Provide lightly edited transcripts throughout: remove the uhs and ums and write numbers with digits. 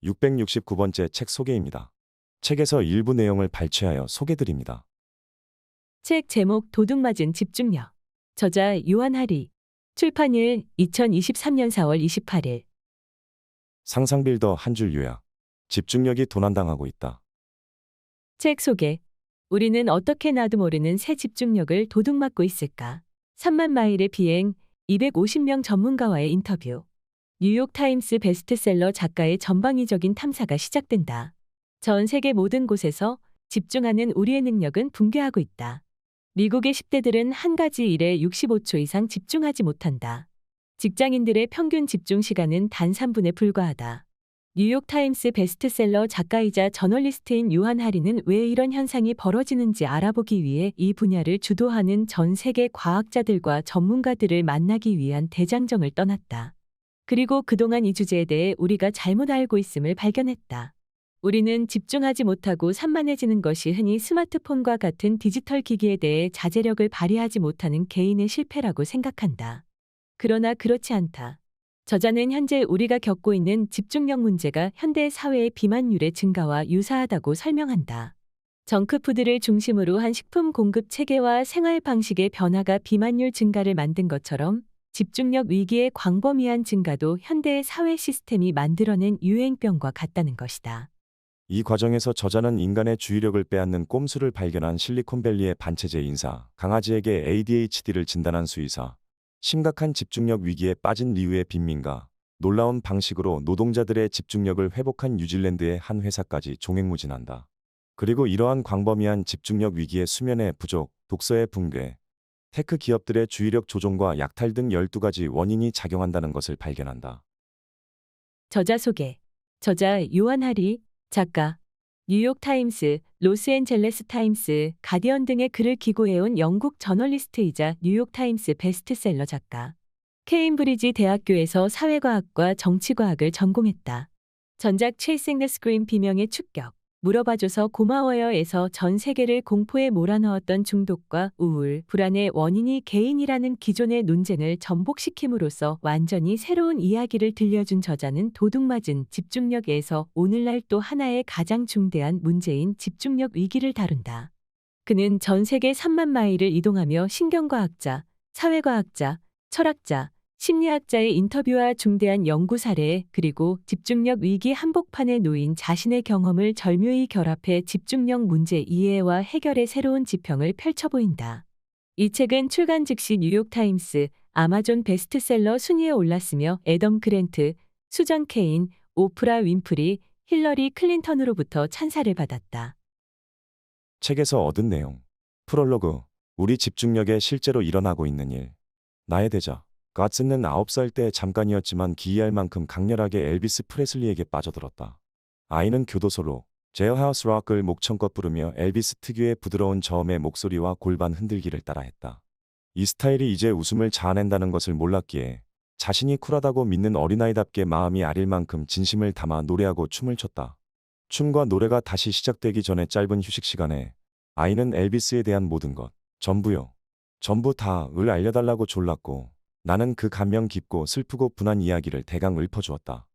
669번째 책 소개입니다. 책에서 일부 내용을 발췌하여 소개드립니다. 책 제목 도둑맞은 집중력. 저자 요한 하리. 출판일 2023년 4월 28일. 상상빌더 한 줄 요약. 집중력이 도난당하고 있다. 책 소개. 우리는 어떻게 나도 모르는 새 집중력을 도둑맞고 있을까? 3만 마일의 비행, 250명 전문가와의 인터뷰. 뉴욕타임스 베스트셀러 작가의 전방위적인 탐사가 시작된다. 전 세계 모든 곳에서 집중하는 우리의 능력은 붕괴하고 있다. 미국의 10대들은 한 가지 일에 65초 이상 집중하지 못한다. 직장인들의 평균 집중 시간은 단 3분에 불과하다. 뉴욕타임스 베스트셀러 작가이자 저널리스트인 요한 하리는 왜 이런 현상이 벌어지는지 알아보기 위해 이 분야를 주도하는 전 세계 과학자들과 전문가들을 만나기 위한 대장정을 떠났다. 그리고 그동안 이 주제에 대해 우리가 잘못 알고 있음을 발견했다. 우리는 집중하지 못하고 산만해지는 것이 흔히 스마트폰과 같은 디지털 기기에 대해 자제력을 발휘하지 못하는 개인의 실패라고 생각한다. 그러나 그렇지 않다. 저자는 현재 우리가 겪고 있는 집중력 문제가 현대 사회의 비만율의 증가와 유사하다고 설명한다. 정크푸드를 중심으로 한 식품 공급 체계와 생활 방식의 변화가 비만율 증가를 만든 것처럼 집중력 위기의 광범위한 증가도 현대의 사회 시스템이 만들어낸 유행병과 같다는 것이다. 이 과정에서 저자는 인간의 주의력을 빼앗는 꼼수를 발견한 실리콘밸리의 반체제 인사, 강아지에게 ADHD를 진단한 수의사, 심각한 집중력 위기에 빠진 리우의 빈민가, 놀라운 방식으로 노동자들의 집중력을 회복한 뉴질랜드의 한 회사까지 종횡무진한다. 그리고 이러한 광범위한 집중력 위기의 수면의 부족, 독서의 붕괴, 테크 기업들의 주의력 조종과 약탈 등 12가지 원인이 작용한다는 것을 발견한다. 저자 소개. 저자 요한 하리, 작가. 뉴욕타임스, 로스앤젤레스 타임스, 가디언 등의 글을 기고해온 영국 저널리스트이자 뉴욕타임스 베스트셀러 작가. 케임브리지 대학교에서 사회과학과 정치과학을 전공했다. 전작 Chasing the Scream 비명의 축격, 물어봐줘서 고마워요에서 전 세계를 공포에 몰아넣었던 중독과 우울, 불안의 원인이 개인이라는 기존의 논쟁을 전복시킴으로써 완전히 새로운 이야기를 들려준 저자는 도둑맞은 집중력에서 오늘날 또 하나의 가장 중대한 문제인 집중력 위기를 다룬다. 그는 전 세계 3만 마일을 이동하며 신경과학자, 사회과학자, 철학자, 심리학자의 인터뷰와 중대한 연구 사례 그리고 집중력 위기 한복판에 놓인 자신의 경험을 절묘히 결합해 집중력 문제 이해와 해결의 새로운 지평을 펼쳐 보인다. 이 책은 출간 즉시 뉴욕타임스, 아마존 베스트셀러 순위에 올랐으며 애덤 그랜트, 수전 케인, 오프라 윈프리, 힐러리 클린턴으로부터 찬사를 받았다. 책에서 얻은 내용. 프롤로그. 우리 집중력에 실제로 일어나고 있는 일. 나의 대자. 가츠는 9살 때 잠깐이었지만 기이할 만큼 강렬하게 엘비스 프레슬리에게 빠져들었다. 아이는 교도소로 제어하우스 락을 목청껏 부르며 엘비스 특유의 부드러운 저음의 목소리와 골반 흔들기를 따라했다. 이 스타일이 이제 웃음을 자아낸다는 것을 몰랐기에 자신이 쿨하다고 믿는 어린아이답게 마음이 아릴 만큼 진심을 담아 노래하고 춤을 췄다. 춤과 노래가 다시 시작되기 전에 짧은 휴식 시간에 아이는 엘비스에 대한 모든 것, 전부요. 전부 다을 알려달라고 졸랐고 나는 그 감명 깊고 슬프고 분한 이야기를 대강 읊어주었다.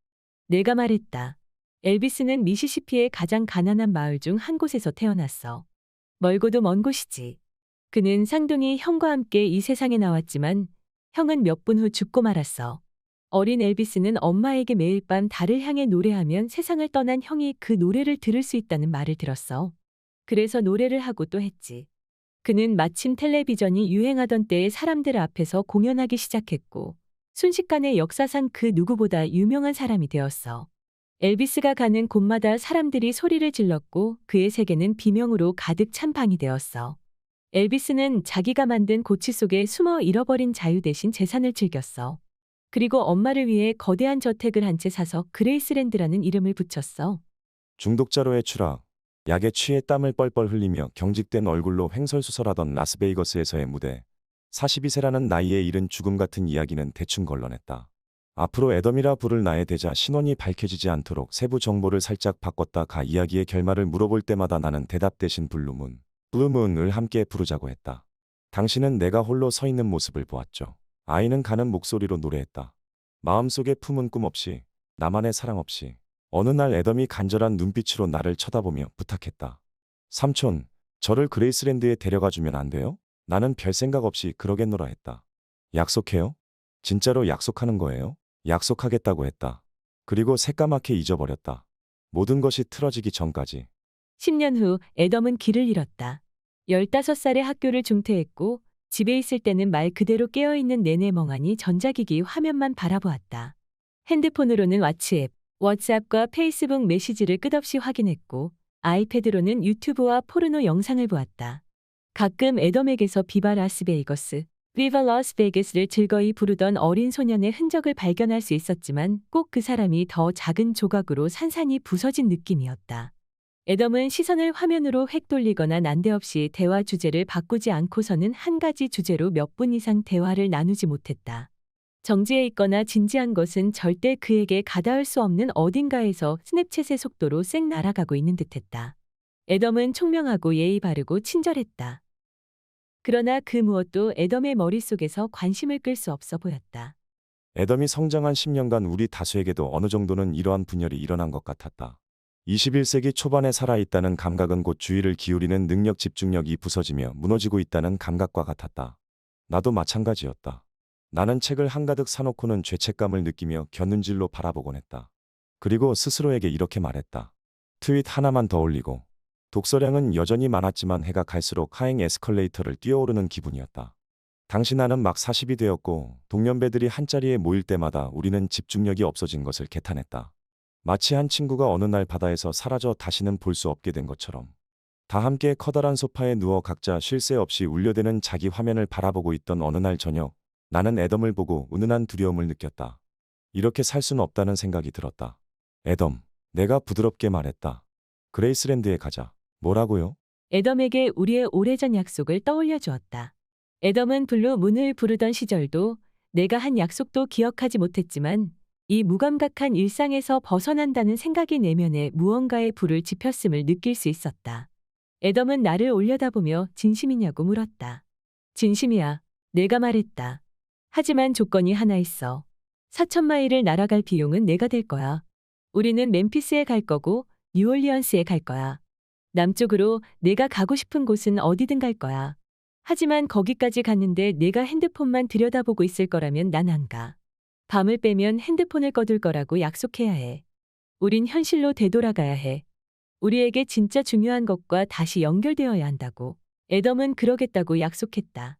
내가 말했다. 엘비스는 미시시피의 가장 가난한 마을 중 한 곳에서 태어났어. 멀고도 먼 곳이지. 그는 쌍둥이 형과 함께 이 세상에 나왔지만 형은 몇 분 후 죽고 말았어. 어린 엘비스는 엄마에게 매일 밤 달을 향해 노래하면 세상을 떠난 형이 그 노래를 들을 수 있다는 말을 들었어. 그래서 노래를 하고 또 했지. 그는 마침 텔레비전이 유행하던 때에 사람들 앞에서 공연하기 시작했고 순식간에 역사상 그 누구보다 유명한 사람이 되었어. 엘비스가 가는 곳마다 사람들이 소리를 질렀고 그의 세계는 비명으로 가득 찬 방이 되었어. 엘비스는 자기가 만든 고치 속에 숨어 잃어버린 자유 대신 재산을 즐겼어. 그리고 엄마를 위해 거대한 저택을 한 채 사서 그레이스랜드라는 이름을 붙였어. 중독자로의 추락. 약에 취해 땀을 뻘뻘 흘리며 경직된 얼굴로 횡설수설하던 라스베이거스에서의 무대. 42세라는 나이에 이른 죽음 같은 이야기는 대충 걸러냈다. 앞으로 애덤이라 부를 나의 대자 신원이 밝혀지지 않도록 세부 정보를 살짝 바꿨다 가 이야기의 결말을 물어볼 때마다 나는 대답 대신 블루문을 함께 부르자고 했다. 당신은 내가 홀로 서 있는 모습을 보았죠. 아이는 가는 목소리로 노래했다. 마음속에 품은 꿈 없이, 나만의 사랑 없이. 어느 날 애덤이 간절한 눈빛으로 나를 쳐다보며 부탁했다. 삼촌, 저를 그레이스랜드에 데려가 주면 안 돼요? 나는 별 생각 없이 그러겠노라 했다. 약속해요? 진짜로 약속하는 거예요? 약속하겠다고 했다. 그리고 새까맣게 잊어버렸다. 모든 것이 틀어지기 전까지. 10년 후 애덤은 길을 잃었다. 15살에 학교를 중퇴했고 집에 있을 때는 말 그대로 깨어있는 내내 멍하니 전자기기 화면만 바라보았다. 핸드폰으로는 왓츠앱과 페이스북 메시지를 끝없이 확인했고 아이패드로는 유튜브와 포르노 영상을 보았다. 가끔 애덤에게서 비바 라스베이거스, 비바 라스베이거스를 즐거이 부르던 어린 소년의 흔적을 발견할 수 있었지만 꼭 그 사람이 더 작은 조각으로 산산이 부서진 느낌이었다. 애덤은 시선을 화면으로 획 돌리거나 난데없이 대화 주제를 바꾸지 않고서는 한 가지 주제로 몇 분 이상 대화를 나누지 못했다. 정지해 있거나 진지한 것은 절대 그에게 가닿을 수 없는 어딘가에서 스냅챗의 속도로 쌩 날아가고 있는 듯했다. 애덤은 총명하고 예의 바르고 친절했다. 그러나 그 무엇도 애덤의 머릿속에서 관심을 끌 수 없어 보였다. 애덤이 성장한 10년간 우리 다수에게도 어느 정도는 이러한 분열이 일어난 것 같았다. 21세기 초반에 살아있다는 감각은 곧 주의를 기울이는 능력 집중력이 부서지며 무너지고 있다는 감각과 같았다. 나도 마찬가지였다. 나는 책을 한가득 사놓고는 죄책감을 느끼며 곁눈질로 바라보곤 했다. 그리고 스스로에게 이렇게 말했다. 트윗 하나만 더 올리고. 독서량은 여전히 많았지만 해가 갈수록 하행 에스컬레이터를 뛰어오르는 기분이었다. 당시 나는 막 40이 되었고 동년배들이 한자리에 모일 때마다 우리는 집중력이 없어진 것을 개탄했다. 마치 한 친구가 어느 날 바다에서 사라져 다시는 볼 수 없게 된 것처럼. 다 함께 커다란 소파에 누워 각자 쉴 새 없이 울려대는 자기 화면을 바라보고 있던 어느 날 저녁, 나는 애덤을 보고 은은한 두려움을 느꼈다. 이렇게 살 수는 없다는 생각이 들었다. 애덤, 내가 부드럽게 말했다. 그레이스랜드에 가자. 뭐라고요? 애덤에게 우리의 오래전 약속을 떠올려 주었다. 애덤은 블루 문을 부르던 시절도 내가 한 약속도 기억하지 못했지만 이 무감각한 일상에서 벗어난다는 생각이 내면에 무언가의 불을 지폈음을 느낄 수 있었다. 애덤은 나를 올려다보며 진심이냐고 물었다. 진심이야. 내가 말했다. 하지만 조건이 하나 있어. 4,000마일을 날아갈 비용은 내가 댈 거야. 우리는 멤피스에 갈 거고 뉴올리언스에 갈 거야. 남쪽으로 내가 가고 싶은 곳은 어디든 갈 거야. 하지만 거기까지 갔는데 내가 핸드폰만 들여다보고 있을 거라면 난 안 가. 밤을 빼면 핸드폰을 꺼둘 거라고 약속해야 해. 우린 현실로 되돌아가야 해. 우리에게 진짜 중요한 것과 다시 연결되어야 한다고. 애덤은 그러겠다고 약속했다.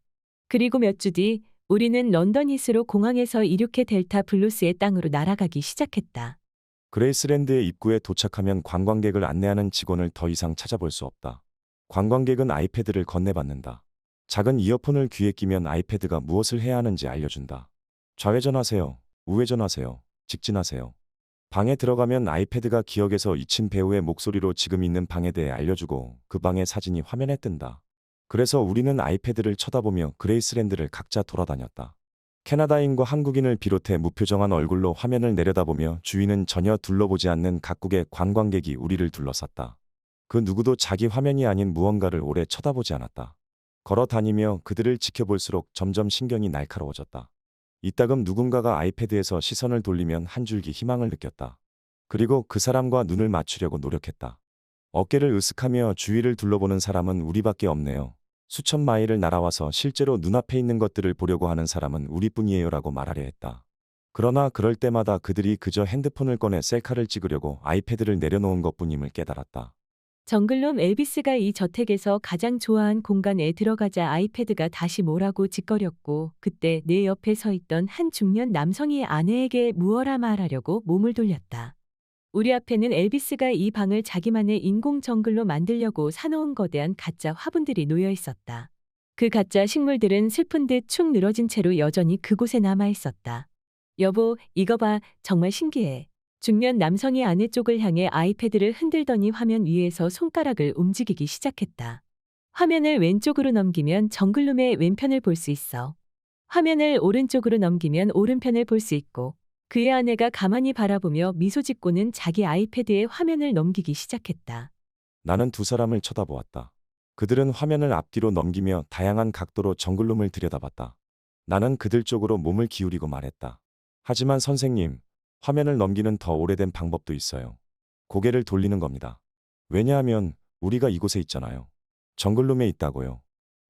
그리고 몇 주 뒤 우리는 런던 히스로 공항에서 이륙해 델타 블루스의 땅으로 날아가기 시작했다. 그레이스랜드의 입구에 도착하면 관광객을 안내하는 직원을 더 이상 찾아볼 수 없다. 관광객은 아이패드를 건네받는다. 작은 이어폰을 귀에 끼면 아이패드가 무엇을 해야 하는지 알려준다. 좌회전하세요. 우회전하세요. 직진하세요. 방에 들어가면 아이패드가 기억에서 잊힌 배우의 목소리로 지금 있는 방에 대해 알려주고 그 방의 사진이 화면에 뜬다. 그래서 우리는 아이패드를 쳐다보며 그레이스랜드를 각자 돌아다녔다. 캐나다인과 한국인을 비롯해 무표정한 얼굴로 화면을 내려다보며 주위는 전혀 둘러보지 않는 각국의 관광객이 우리를 둘러쌌다. 그 누구도 자기 화면이 아닌 무언가를 오래 쳐다보지 않았다. 걸어 다니며 그들을 지켜볼수록 점점 신경이 날카로워졌다. 이따금 누군가가 아이패드에서 시선을 돌리면 한 줄기 희망을 느꼈다. 그리고 그 사람과 눈을 맞추려고 노력했다. 어깨를 으쓱하며 주위를 둘러보는 사람은 우리밖에 없네요. 수천 마일을 날아와서 실제로 눈앞에 있는 것들을 보려고 하는 사람은 우리뿐이에요라고 말하려 했다. 그러나 그럴 때마다 그들이 그저 핸드폰을 꺼내 셀카를 찍으려고 아이패드를 내려놓은 것뿐임을 깨달았다. 정글놈 엘비스가 이 저택에서 가장 좋아한 공간에 들어가자 아이패드가 다시 뭐라고 짓거렸고 그때 내 옆에 서 있던 한 중년 남성이 아내에게 무어라 말하려고 몸을 돌렸다. 우리 앞에는 엘비스가 이 방을 자기만의 인공 정글로 만들려고 사놓은 거대한 가짜 화분들이 놓여 있었다. 그 가짜 식물들은 슬픈 듯 축 늘어진 채로 여전히 그곳에 남아 있었다. 여보, 이거 봐. 정말 신기해. 중년 남성이 아내 쪽을 향해 아이패드를 흔들더니 화면 위에서 손가락을 움직이기 시작했다. 화면을 왼쪽으로 넘기면 정글룸의 왼편을 볼 수 있어. 화면을 오른쪽으로 넘기면 오른편을 볼 수 있고 그의 아내가 가만히 바라보며 미소 짓고는 자기 아이패드에 화면을 넘기기 시작했다. 나는 두 사람을 쳐다보았다. 그들은 화면을 앞뒤로 넘기며 다양한 각도로 정글룸을 들여다봤다. 나는 그들 쪽으로 몸을 기울이고 말했다. 하지만 선생님, 화면을 넘기는 더 오래된 방법도 있어요. 고개를 돌리는 겁니다. 왜냐하면 우리가 이곳에 있잖아요. 정글룸에 있다고요.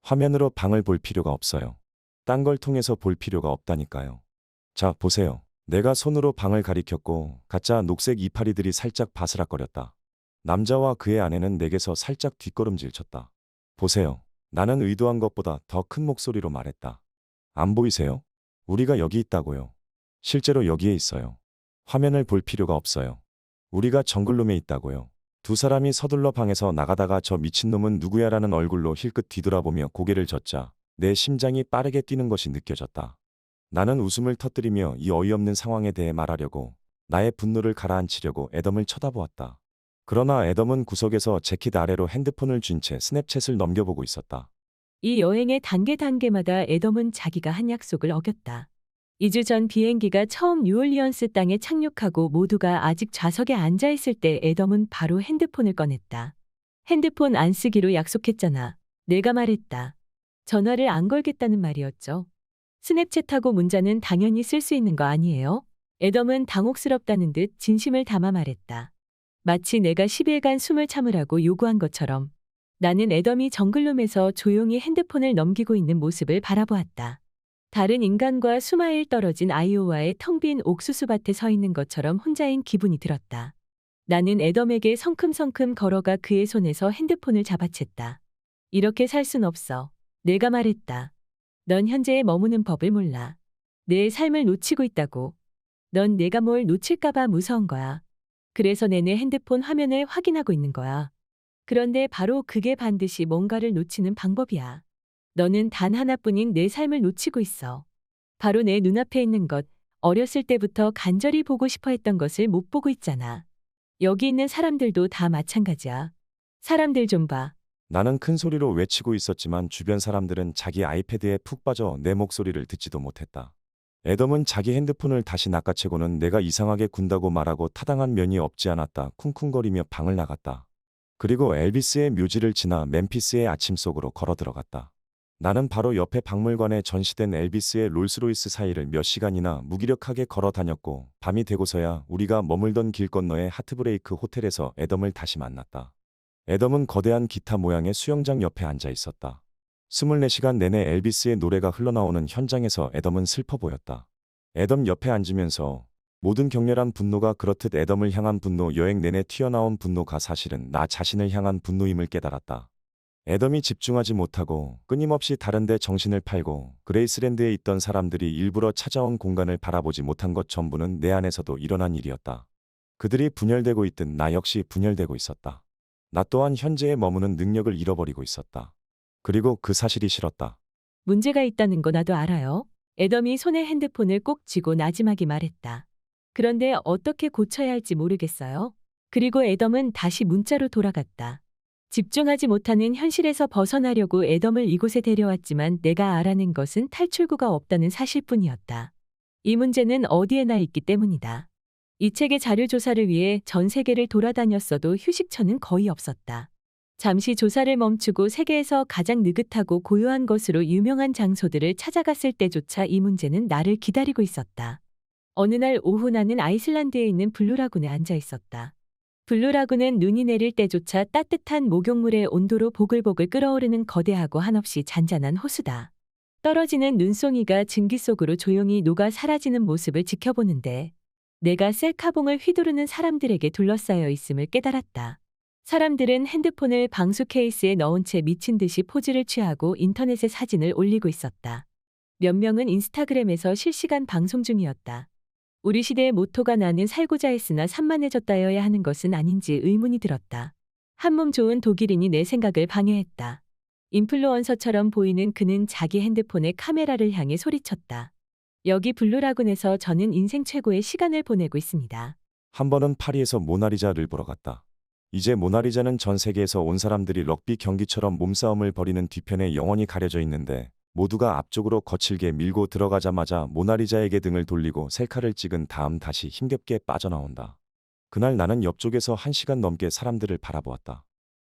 화면으로 방을 볼 필요가 없어요. 딴 걸 통해서 볼 필요가 없다니까요. 자, 보세요. 내가 손으로 방을 가리켰고 가짜 녹색 이파리들이 살짝 바스락거렸다. 남자와 그의 아내는 내게서 살짝 뒷걸음질 쳤다. 보세요. 나는 의도한 것보다 더 큰 목소리로 말했다. 안 보이세요? 우리가 여기 있다고요. 실제로 여기에 있어요. 화면을 볼 필요가 없어요. 우리가 정글룸에 있다고요. 두 사람이 서둘러 방에서 나가다가 저 미친놈은 누구야라는 얼굴로 힐끗 뒤돌아보며 고개를 젓자 내 심장이 빠르게 뛰는 것이 느껴졌다. 나는 웃음을 터뜨리며 이 어이없는 상황에 대해 말하려고 나의 분노를 가라앉히려고 애덤을 쳐다보았다. 그러나 애덤은 구석에서 재킷 아래로 핸드폰을 쥔 채 스냅챗을 넘겨보고 있었다. 이 여행의 단계마다 애덤은 자기가 한 약속을 어겼다. 2주 전 비행기가 처음 뉴올리언스 땅에 착륙하고 모두가 아직 좌석에 앉아있을 때 애덤은 바로 핸드폰을 꺼냈다. 핸드폰 안 쓰기로 약속했잖아. 내가 말했다. 전화를 안 걸겠다는 말이었죠. 스냅챗하고 문자는 당연히 쓸 수 있는 거 아니에요? 애덤은 당혹스럽다는 듯 진심을 담아 말했다. 마치 내가 10일간 숨을 참으라고 요구한 것처럼. 나는 애덤이 정글룸에서 조용히 핸드폰을 넘기고 있는 모습을 바라보았다. 다른 인간과 수마일 떨어진 아이오와의 텅 빈 옥수수밭에 서 있는 것처럼 혼자인 기분이 들었다. 나는 애덤에게 성큼성큼 걸어가 그의 손에서 핸드폰을 잡아챘다. 이렇게 살 순 없어. 내가 말했다. 넌 현재에 머무는 법을 몰라. 내 삶을 놓치고 있다고. 넌 내가 뭘 놓칠까봐 무서운 거야. 그래서 내내 핸드폰 화면을 확인하고 있는 거야. 그런데 바로 그게 반드시 뭔가를 놓치는 방법이야. 너는 단 하나뿐인 내 삶을 놓치고 있어. 바로 내 눈앞에 있는 것, 어렸을 때부터 간절히 보고 싶어 했던 것을 못 보고 있잖아. 여기 있는 사람들도 다 마찬가지야. 사람들 좀 봐. 나는 큰 소리로 외치고 있었지만 주변 사람들은 자기 아이패드에 푹 빠져 내 목소리를 듣지도 못했다. 애덤은 자기 핸드폰을 다시 낚아채고는 내가 이상하게 군다고 말하고 타당한 면이 없지 않았다 쿵쿵거리며 방을 나갔다. 그리고 엘비스의 묘지를 지나 멤피스의 아침 속으로 걸어 들어갔다. 나는 바로 옆에 박물관에 전시된 엘비스의 롤스로이스 사이를 몇 시간이나 무기력하게 걸어 다녔고 밤이 되고서야 우리가 머물던 길 건너의 하트브레이크 호텔에서 애덤을 다시 만났다. 애덤은 거대한 기타 모양의 수영장 옆에 앉아 있었다. 24시간 내내 엘비스의 노래가 흘러나오는 현장에서 애덤은 슬퍼 보였다. 애덤 옆에 앉으면서 모든 격렬한 분노가 그렇듯 애덤을 향한 분노, 여행 내내 튀어나온 분노가 사실은 나 자신을 향한 분노임을 깨달았다. 애덤이 집중하지 못하고 끊임없이 다른 데 정신을 팔고 그레이스랜드에 있던 사람들이 일부러 찾아온 공간을 바라보지 못한 것 전부는 내 안에서도 일어난 일이었다. 그들이 분열되고 있듯 나 역시 분열되고 있었다. 나 또한 현재에 머무는 능력을 잃어버리고 있었다. 그리고 그 사실이 싫었다. 문제가 있다는 거 나도 알아요. 애덤이 손에 핸드폰을 꼭 쥐고 나지막이 말했다. 그런데 어떻게 고쳐야 할지 모르겠어요. 그리고 애덤은 다시 문자로 돌아갔다. 집중하지 못하는 현실에서 벗어나려고 애덤을 이곳에 데려왔지만 내가 알아낸 것은 탈출구가 없다는 사실뿐이었다. 이 문제는 어디에나 있기 때문이다. 이 책의 자료 조사를 위해 전 세계를 돌아다녔어도 휴식처는 거의 없었다. 잠시 조사를 멈추고 세계에서 가장 느긋하고 고요한 것으로 유명한 장소들을 찾아갔을 때조차 이 문제는 나를 기다리고 있었다. 어느 날 오후 나는 아이슬란드에 있는 블루라군에 앉아 있었다. 블루라군은 눈이 내릴 때조차 따뜻한 목욕물의 온도로 보글보글 끓어오르는 거대하고 한없이 잔잔한 호수다. 떨어지는 눈송이가 증기 속으로 조용히 녹아 사라지는 모습을 지켜보는데 내가 셀카봉을 휘두르는 사람들에게 둘러싸여 있음을 깨달았다. 사람들은 핸드폰을 방수 케이스에 넣은 채 미친 듯이 포즈를 취하고 인터넷에 사진을 올리고 있었다. 몇 명은 인스타그램에서 실시간 방송 중이었다. 우리 시대의 모토가 나는 살고자 했으나 산만해졌다여야 하는 것은 아닌지 의문이 들었다. 한몸 좋은 독일인이 내 생각을 방해했다. 인플루언서처럼 보이는 그는 자기 핸드폰의 카메라를 향해 소리쳤다. 여기 블루라군에서 저는 인생 최고의 시간을 보내고 있습니다. 한 번은 파리에서 모나리자를 보러 갔다. 이제 모나리자는 전 세계에서 온 사람들이 럭비 경기처럼 몸싸움을 벌이는 뒤편에 영원히 가려져 있는데 모두가 앞쪽으로 거칠게 밀고 들어가자마자 모나리자에게 등을 돌리고 셀카를 찍은 다음 다시 힘겹게 빠져나온다. 그날 나는 옆쪽에서 1시간 넘게 사람들을 바라보았다.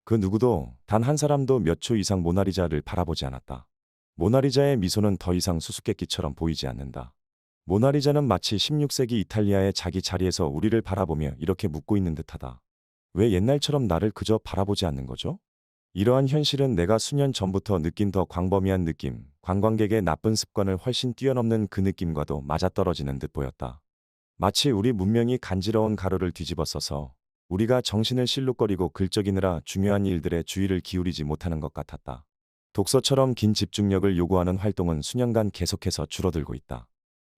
그 누구도 단 한 사람도 몇 초 이상 모나리자를 바라보지 않았다. 모나리자의 미소는 더 이상 수수께끼처럼 보이지 않는다. 모나리자는 마치 16세기 이탈리아의 자기 자리에서 우리를 바라보며 이렇게 묻고 있는 듯하다. 왜 옛날처럼 나를 그저 바라보지 않는 거죠? 이러한 현실은 내가 수년 전부터 느낀 더 광범위한 느낌, 관광객의 나쁜 습관을 훨씬 뛰어넘는 그 느낌과도 맞아떨어지는 듯 보였다. 마치 우리 문명이 간지러운 가루를 뒤집어 써서 우리가 정신을 실룩거리고 긁적이느라 중요한 일들에 주의를 기울이지 못하는 것 같았다. 독서처럼 긴 집중력을 요구하는 활동은 수년간 계속해서 줄어들고 있다.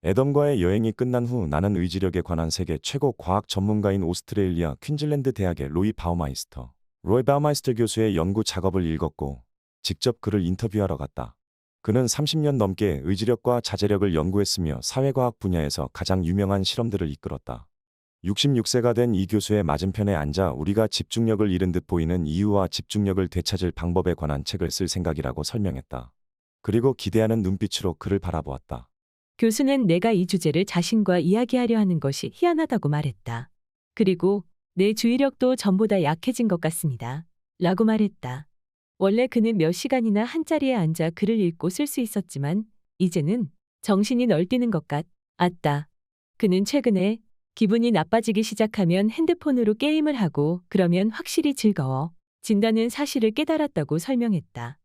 애덤과의 여행이 끝난 후 나는 의지력에 관한 세계 최고 과학 전문가인 오스트레일리아 퀸즐랜드 대학의 로이 바우마이스터 교수의 연구 작업을 읽었고 직접 그를 인터뷰하러 갔다. 그는 30년 넘게 의지력과 자제력을 연구했으며 사회과학 분야에서 가장 유명한 실험들을 이끌었다. 66세가 된 이 교수의 맞은편에 앉아 우리가 집중력을 잃은 듯 보이는 이유와 집중력을 되찾을 방법에 관한 책을 쓸 생각이라고 설명했다. 그리고 기대하는 눈빛으로 그를 바라보았다. 교수는 내가 이 주제를 자신과 이야기하려 하는 것이 희한하다고 말했다. 그리고 내 주의력도 전보다 약해진 것 같습니다. 라고 말했다. 원래 그는 몇 시간이나 한 자리에 앉아 글을 읽고 쓸 수 있었지만 이제는 정신이 널뛰는 것 같았다. 그는 최근에 기분이 나빠지기 시작하면 핸드폰으로 게임을 하고 그러면 확실히 즐거워진다는 사실을 깨달았다고 설명했다.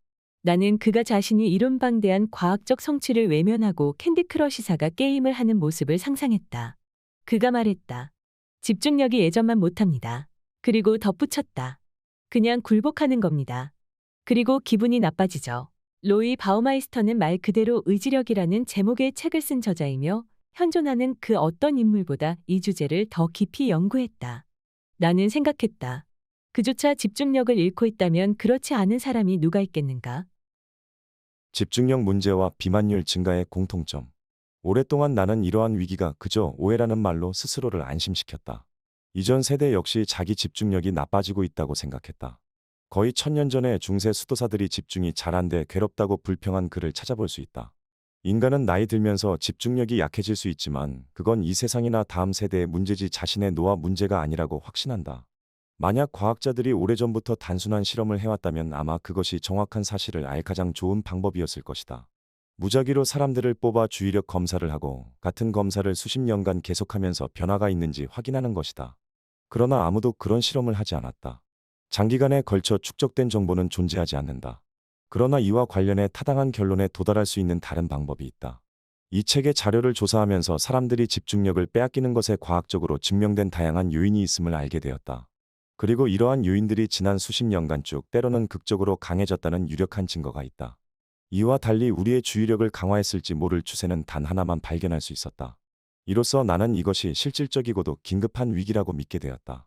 나는 그가 자신이 이론방대한 과학적 성취를 외면하고 캔디 크러쉬사가 게임을 하는 모습을 상상했다. 그가 말했다. 집중력이 예전만 못합니다. 그리고 덧붙였다. 그냥 굴복하는 겁니다. 그리고 기분이 나빠지죠. 로이 바우마이스터는 말 그대로 의지력이라는 제목의 책을 쓴 저자이며 현존하는 그 어떤 인물보다 이 주제를 더 깊이 연구했다. 나는 생각했다. 그조차 집중력을 잃고 있다면 그렇지 않은 사람이 누가 있겠는가? 집중력 문제와 비만율 증가의 공통점. 오랫동안 나는 이러한 위기가 그저 오해라는 말로 스스로를 안심시켰다. 이전 세대 역시 자기 집중력이 나빠지고 있다고 생각했다. 거의 1000년 전에 중세 수도사들이 집중이 잘 안 돼 괴롭다고 불평한 글을 찾아볼 수 있다. 인간은 나이 들면서 집중력이 약해질 수 있지만 그건 이 세상이나 다음 세대의 문제지 자신의 노화 문제가 아니라고 확신한다. 만약 과학자들이 오래전부터 단순한 실험을 해왔다면 아마 그것이 정확한 사실을 알 가장 좋은 방법이었을 것이다. 무작위로 사람들을 뽑아 주의력 검사를 하고 같은 검사를 수십 년간 계속하면서 변화가 있는지 확인하는 것이다. 그러나 아무도 그런 실험을 하지 않았다. 장기간에 걸쳐 축적된 정보는 존재하지 않는다. 그러나 이와 관련해 타당한 결론에 도달할 수 있는 다른 방법이 있다. 이 책의 자료를 조사하면서 사람들이 집중력을 빼앗기는 것에 과학적으로 증명된 다양한 요인이 있음을 알게 되었다. 그리고 이러한 요인들이 지난 수십 년간 쭉 때로는 극적으로 강해졌다는 유력한 증거가 있다. 이와 달리 우리의 주의력을 강화했을지 모를 추세는 단 하나만 발견할 수 있었다. 이로써 나는 이것이 실질적이고도 긴급한 위기라고 믿게 되었다.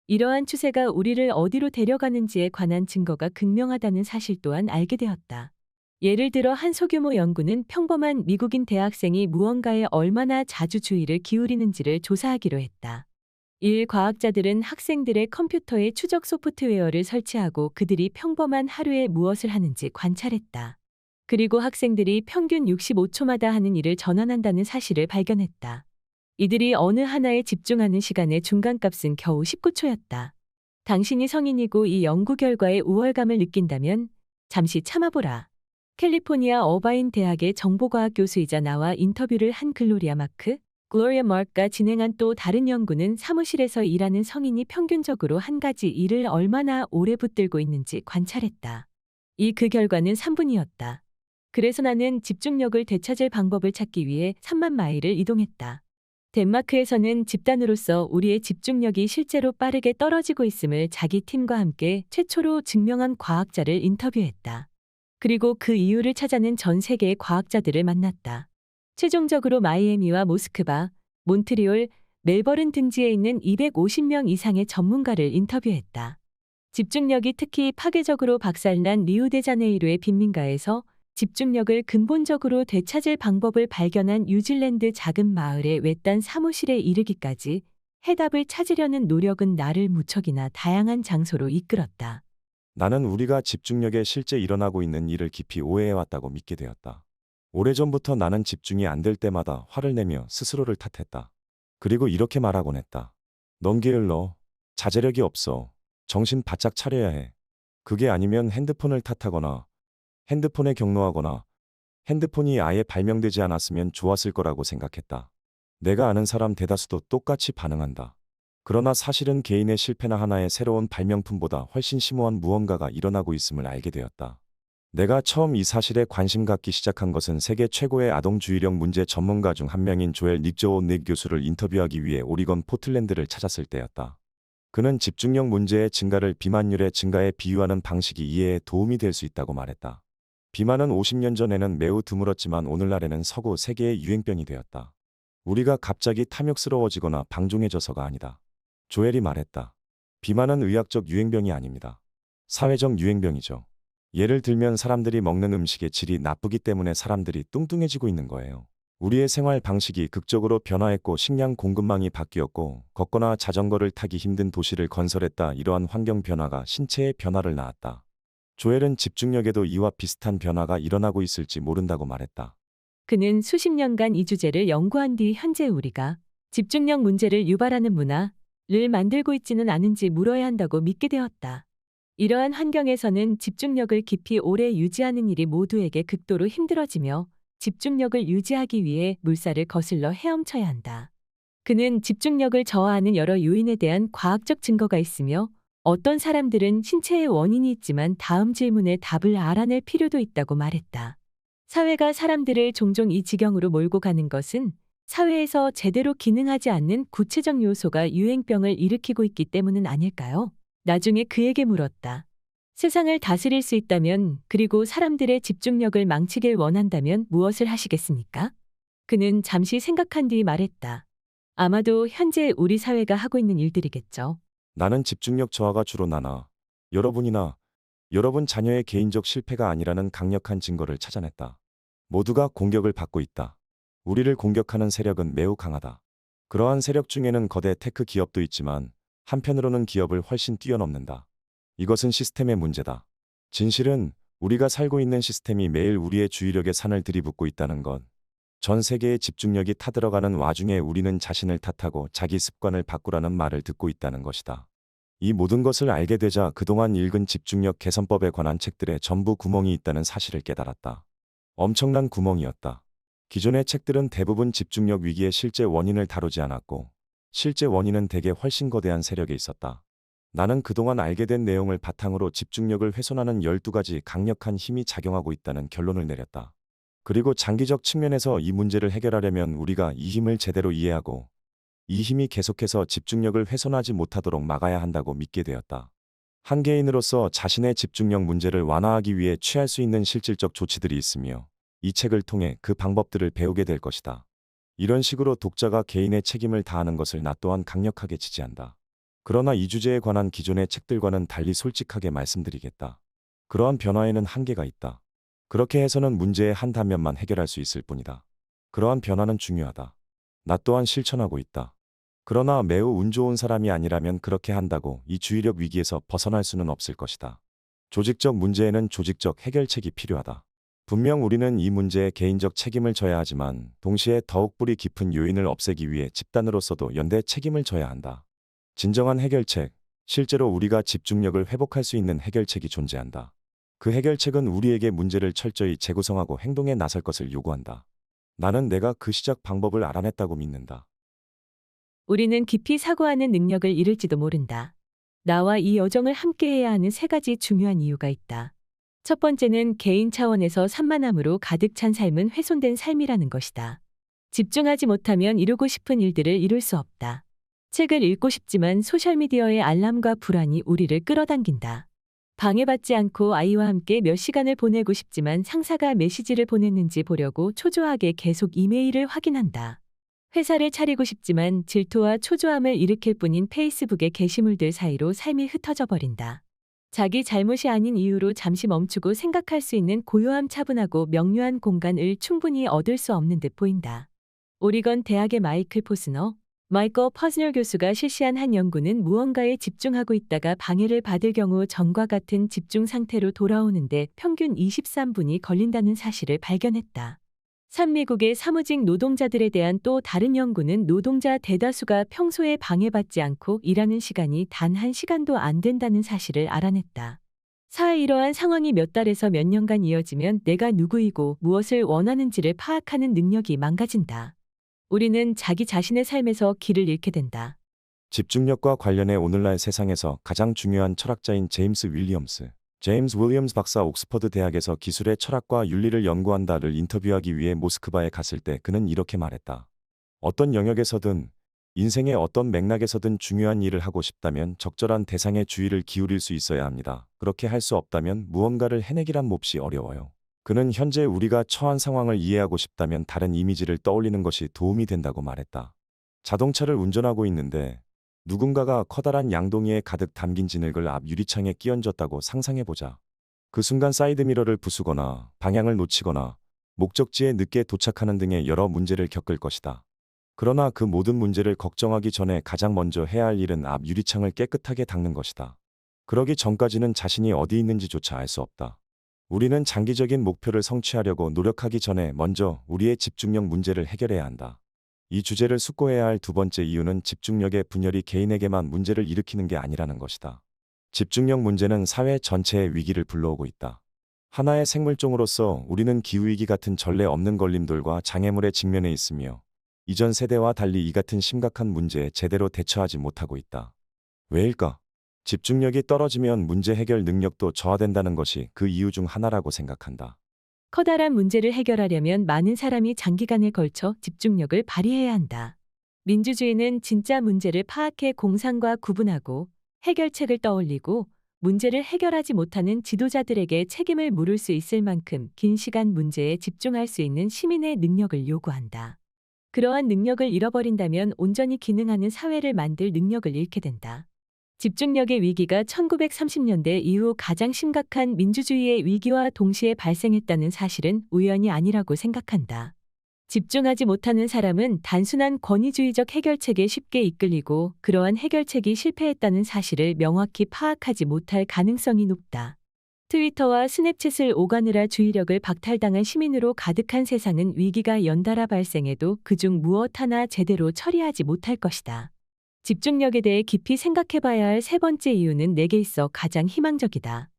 이러한 추세가 우리를 어디로 데려가는지에 관한 증거가 극명하다는 사실 또한 알게 되었다. 예를 들어 한 소규모 연구는 평범한 미국인 대학생이 무언가에 얼마나 자주 주의를 기울이는지를 조사하기로 했다. 일 과학자들은 학생들의 컴퓨터에 추적 소프트웨어를 설치하고 그들이 평범한 하루에 무엇을 하는지 관찰했다. 그리고 학생들이 평균 65초마다 하는 일을 전환한다는 사실을 발견했다. 이들이 어느 하나에 집중하는 시간의 중간값은 겨우 19초였다. 당신이 성인이고 이 연구 결과에 우월감을 느낀다면 잠시 참아보라. 캘리포니아 어바인 대학의 정보과학 교수이자 나와 인터뷰를 한 글로리아 마크가 진행한 또 다른 연구는 사무실에서 일하는 성인이 평균적으로 한 가지 일을 얼마나 오래 붙들고 있는지 관찰했다. 그 결과는 3분이었다. 그래서 나는 집중력을 되찾을 방법을 찾기 위해 3만 마일을 이동했다. 덴마크에서는 집단으로서 우리의 집중력이 실제로 빠르게 떨어지고 있음을 자기 팀과 함께 최초로 증명한 과학자를 인터뷰했다. 그리고 그 이유를 찾아낸 전 세계의 과학자들을 만났다. 최종적으로 마이애미와 모스크바, 몬트리올, 멜버른 등지에 있는 250명 이상의 전문가를 인터뷰했다. 집중력이 특히 파괴적으로 박살난 리우데자네이루의 빈민가에서 집중력을 근본적으로 되찾을 방법을 발견한 뉴질랜드 작은 마을의 외딴 사무실에 이르기까지 해답을 찾으려는 노력은 나를 무척이나 다양한 장소로 이끌었다. 나는 우리가 집중력에 실제 일어나고 있는 일을 깊이 오해해왔다고 믿게 되었다. 오래전부터 나는 집중이 안 될 때마다 화를 내며 스스로를 탓했다. 그리고 이렇게 말하곤 했다. 넌 게을러. 자제력이 없어. 정신 바짝 차려야 해. 그게 아니면 핸드폰을 탓하거나 핸드폰에 경로하거나 핸드폰이 아예 발명되지 않았으면 좋았을 거라고 생각했다. 내가 아는 사람 대다수도 똑같이 반응한다. 그러나 사실은 개인의 실패나 하나의 새로운 발명품보다 훨씬 심오한 무언가가 일어나고 있음을 알게 되었다. 내가 처음 이 사실에 관심 갖기 시작한 것은 세계 최고의 아동주의력 문제 전문가 중 한 명인 조엘 닉조오 교수를 인터뷰하기 위해 오리건 포틀랜드를 찾았을 때였다. 그는 집중력 문제의 증가를 비만율의 증가에 비유하는 방식이 이해에 도움이 될 수 있다고 말했다. 비만은 50년 전에는 매우 드물었지만 오늘날에는 서구 세계의 유행병이 되었다. 우리가 갑자기 탐욕스러워지거나 방종해져서가 아니다. 조엘이 말했다. 비만은 의학적 유행병이 아닙니다. 사회적 유행병이죠. 예를 들면 사람들이 먹는 음식의 질이 나쁘기 때문에 사람들이 뚱뚱해지고 있는 거예요. 우리의 생활 방식이 극적으로 변화했고 식량 공급망이 바뀌었고 걷거나 자전거를 타기 힘든 도시를 건설했다. 이러한 환경 변화가 신체의 변화를 낳았다. 조엘은 집중력에도 이와 비슷한 변화가 일어나고 있을지 모른다고 말했다. 그는 수십 년간 이 주제를 연구한 뒤 현재 우리가 집중력 문제를 유발하는 문화를 만들고 있지는 않은지 물어야 한다고 믿게 되었다. 이러한 환경에서는 집중력을 깊이 오래 유지하는 일이 모두에게 극도로 힘들어지며 집중력을 유지하기 위해 물살을 거슬러 헤엄쳐야 한다. 그는 집중력을 저하하는 여러 요인에 대한 과학적 증거가 있으며 어떤 사람들은 신체의 원인이 있지만 다음 질문의 답을 알아낼 필요도 있다고 말했다. 사회가 사람들을 종종 이 지경으로 몰고 가는 것은 사회에서 제대로 기능하지 않는 구체적 요소가 유행병을 일으키고 있기 때문은 아닐까요? 나중에 그에게 물었다. 세상을 다스릴 수 있다면 그리고 사람들의 집중력을 망치길 원한다면 무엇을 하시겠습니까? 그는 잠시 생각한 뒤 말했다. 아마도 현재 우리 사회가 하고 있는 일들이겠죠. 나는 집중력 저하가 주로 나나 여러분이나 여러분 자녀의 개인적 실패가 아니라는 강력한 증거를 찾아냈다. 모두가 공격을 받고 있다. 우리를 공격하는 세력은 매우 강하다. 그러한 세력 중에는 거대 테크 기업도 있지만 한편으로는 기업을 훨씬 뛰어넘는다. 이것은 시스템의 문제다. 진실은 우리가 살고 있는 시스템이 매일 우리의 주의력에 산을 들이붓고 있다는 것. 전 세계의 집중력이 타들어가는 와중에 우리는 자신을 탓하고 자기 습관을 바꾸라는 말을 듣고 있다는 것이다. 이 모든 것을 알게 되자 그동안 읽은 집중력 개선법에 관한 책들에 전부 구멍이 있다는 사실을 깨달았다. 엄청난 구멍이었다. 기존의 책들은 대부분 집중력 위기의 실제 원인을 다루지 않았고 실제 원인은 대개 훨씬 거대한 세력에 있었다. 나는 그동안 알게 된 내용을 바탕으로 집중력을 훼손하는 12가지 강력한 힘이 작용하고 있다는 결론을 내렸다. 그리고 장기적 측면에서 이 문제를 해결하려면 우리가 이 힘을 제대로 이해하고 이 힘이 계속해서 집중력을 훼손하지 못하도록 막아야 한다고 믿게 되었다. 한 개인으로서 자신의 집중력 문제를 완화하기 위해 취할 수 있는 실질적 조치들이 있으며 이 책을 통해 그 방법들을 배우게 될 것이다. 이런 식으로 독자가 개인의 책임을 다하는 것을 나 또한 강력하게 지지한다. 그러나 이 주제에 관한 기존의 책들과는 달리 솔직하게 말씀드리겠다. 그러한 변화에는 한계가 있다. 그렇게 해서는 문제의 한 단면만 해결할 수 있을 뿐이다. 그러한 변화는 중요하다. 나 또한 실천하고 있다. 그러나 매우 운 좋은 사람이 아니라면 그렇게 한다고 이 주의력 위기에서 벗어날 수는 없을 것이다. 조직적 문제에는 조직적 해결책이 필요하다. 분명 우리는 이 문제에 개인적 책임을 져야 하지만 동시에 더욱 뿌리 깊은 요인을 없애기 위해 집단으로서도 연대 책임을 져야 한다. 진정한 해결책, 실제로 우리가 집중력을 회복할 수 있는 해결책이 존재한다. 그 해결책은 우리에게 문제를 철저히 재구성하고 행동에 나설 것을 요구한다. 나는 내가 그 시작 방법을 알아냈다고 믿는다. 우리는 깊이 사고하는 능력을 잃을지도 모른다. 나와 이 여정을 함께해야 하는 세 가지 중요한 이유가 있다. 첫 번째는 개인 차원에서 산만함으로 가득 찬 삶은 훼손된 삶이라는 것이다. 집중하지 못하면 이루고 싶은 일들을 이룰 수 없다. 책을 읽고 싶지만 소셜미디어의 알람과 불안이 우리를 끌어당긴다. 방해받지 않고 아이와 함께 몇 시간을 보내고 싶지만 상사가 메시지를 보냈는지 보려고 초조하게 계속 이메일을 확인한다. 회사를 차리고 싶지만 질투와 초조함을 일으킬 뿐인 페이스북의 게시물들 사이로 삶이 흩어져 버린다. 자기 잘못이 아닌 이유로 잠시 멈추고 생각할 수 있는 고요함, 차분하고 명료한 공간을 충분히 얻을 수 없는 듯 보인다. 오리건 대학의 마이클 퍼즈널 교수가 실시한 한 연구는 무언가에 집중하고 있다가 방해를 받을 경우 전과 같은 집중 상태로 돌아오는데 평균 23분이 걸린다는 사실을 발견했다. 미국의 사무직 노동자들에 대한 또 다른 연구는 노동자 대다수가 평소에 방해받지 않고 일하는 시간이 단 1시간도 안 된다는 사실을 알아냈다. 이러한 상황이 몇 달에서 몇 년간 이어지면 내가 누구이고 무엇을 원하는지를 파악하는 능력이 망가진다. 우리는 자기 자신의 삶에서 길을 잃게 된다. 집중력과 관련해 오늘날 세상에서 가장 중요한 철학자인 제임스 윌리엄스. 제임스 윌리엄스 박사 옥스퍼드 대학에서 기술의 철학과 윤리를 연구한다를 인터뷰하기 위해 모스크바에 갔을 때 그는 이렇게 말했다. 어떤 영역에서든 인생의 어떤 맥락에서든 중요한 일을 하고 싶다면 적절한 대상에 주의를 기울일 수 있어야 합니다. 그렇게 할 수 없다면 무언가를 해내기란 몹시 어려워요. 그는 현재 우리가 처한 상황을 이해하고 싶다면 다른 이미지를 떠올리는 것이 도움이 된다고 말했다. 자동차를 운전하고 있는데 누군가가 커다란 양동이에 가득 담긴 진흙을 앞 유리창에 끼얹었다고 상상해보자. 그 순간 사이드미러를 부수거나 방향을 놓치거나 목적지에 늦게 도착하는 등의 여러 문제를 겪을 것이다. 그러나 그 모든 문제를 걱정하기 전에 가장 먼저 해야 할 일은 앞 유리창을 깨끗하게 닦는 것이다. 그러기 전까지는 자신이 어디 있는지조차 알 수 없다. 우리는 장기적인 목표를 성취하려고 노력하기 전에 먼저 우리의 집중력 문제를 해결해야 한다. 이 주제를 숙고해야 할 두 번째 이유는 집중력의 분열이 개인에게만 문제를 일으키는 게 아니라는 것이다. 집중력 문제는 사회 전체의 위기를 불러오고 있다. 하나의 생물종으로서 우리는 기후위기 같은 전례 없는 걸림돌과 장애물에 직면해 있으며 이전 세대와 달리 이 같은 심각한 문제에 제대로 대처하지 못하고 있다. 왜일까? 집중력이 떨어지면 문제 해결 능력도 저하된다는 것이 그 이유 중 하나라고 생각한다. 커다란 문제를 해결하려면 많은 사람이 장기간에 걸쳐 집중력을 발휘해야 한다. 민주주의는 진짜 문제를 파악해 공상과 구분하고 해결책을 떠올리고 문제를 해결하지 못하는 지도자들에게 책임을 물을 수 있을 만큼 긴 시간 문제에 집중할 수 있는 시민의 능력을 요구한다. 그러한 능력을 잃어버린다면 온전히 기능하는 사회를 만들 능력을 잃게 된다. 집중력의 위기가 1930년대 이후 가장 심각한 민주주의의 위기와 동시에 발생했다는 사실은 우연이 아니라고 생각한다. 집중하지 못하는 사람은 단순한 권위주의적 해결책에 쉽게 이끌리고 그러한 해결책이 실패했다는 사실을 명확히 파악하지 못할 가능성이 높다. 트위터와 스냅챗을 오가느라 주의력을 박탈당한 시민으로 가득한 세상은 위기가 연달아 발생해도 그중 무엇 하나 제대로 처리하지 못할 것이다. 집중력에 대해 깊이 생각해봐야 할 세 번째 이유는 내게 있어 가장 희망적이다.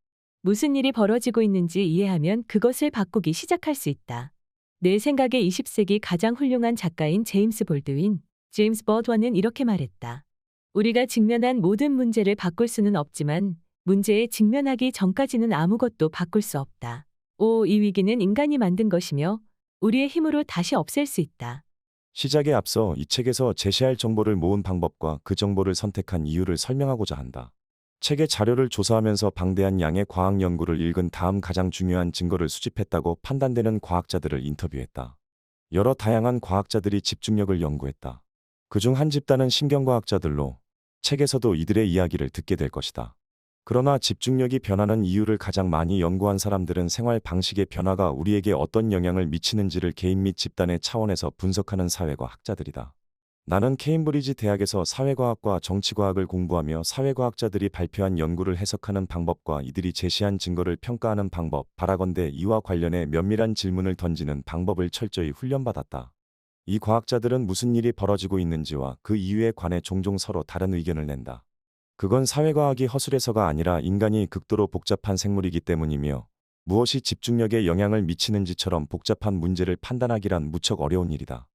무슨 일이 벌어지고 있는지 이해하면 그것을 바꾸기 시작할 수 있다. 내 생각에 20세기 가장 훌륭한 작가인 제임스 볼드윈, 제임스 버드와는 이렇게 말했다. 우리가 직면한 모든 문제를 바꿀 수는 없지만 문제에 직면하기 전까지는 아무것도 바꿀 수 없다. 이 위기는 인간이 만든 것이며 우리의 힘으로 다시 없앨 수 있다. 시작에 앞서 이 책에서 제시할 정보를 모은 방법과 그 정보를 선택한 이유를 설명하고자 한다. 책의 자료를 조사하면서 방대한 양의 과학 연구를 읽은 다음 가장 중요한 증거를 수집했다고 판단되는 과학자들을 인터뷰했다. 여러 다양한 과학자들이 집중력을 연구했다. 그중 한 집단은 신경과학자들로 책에서도 이들의 이야기를 듣게 될 것이다. 그러나 집중력이 변하는 이유를 가장 많이 연구한 사람들은 생활 방식의 변화가 우리에게 어떤 영향을 미치는지를 개인 및 집단의 차원에서 분석하는 사회과 학자들이다. 나는 케임브리지 대학에서 사회과학과 정치과학을 공부하며 사회과학자들이 발표한 연구를 해석하는 방법과 이들이 제시한 증거를 평가하는 방법, 바라건대 이와 관련해 면밀한 질문을 던지는 방법을 철저히 훈련받았다. 이 과학자들은 무슨 일이 벌어지고 있는지와 그 이유에 관해 종종 서로 다른 의견을 낸다. 그건 사회과학이 허술해서가 아니라 인간이 극도로 복잡한 생물이기 때문이며 무엇이 집중력에 영향을 미치는지처럼 복잡한 문제를 판단하기란 무척 어려운 일이다.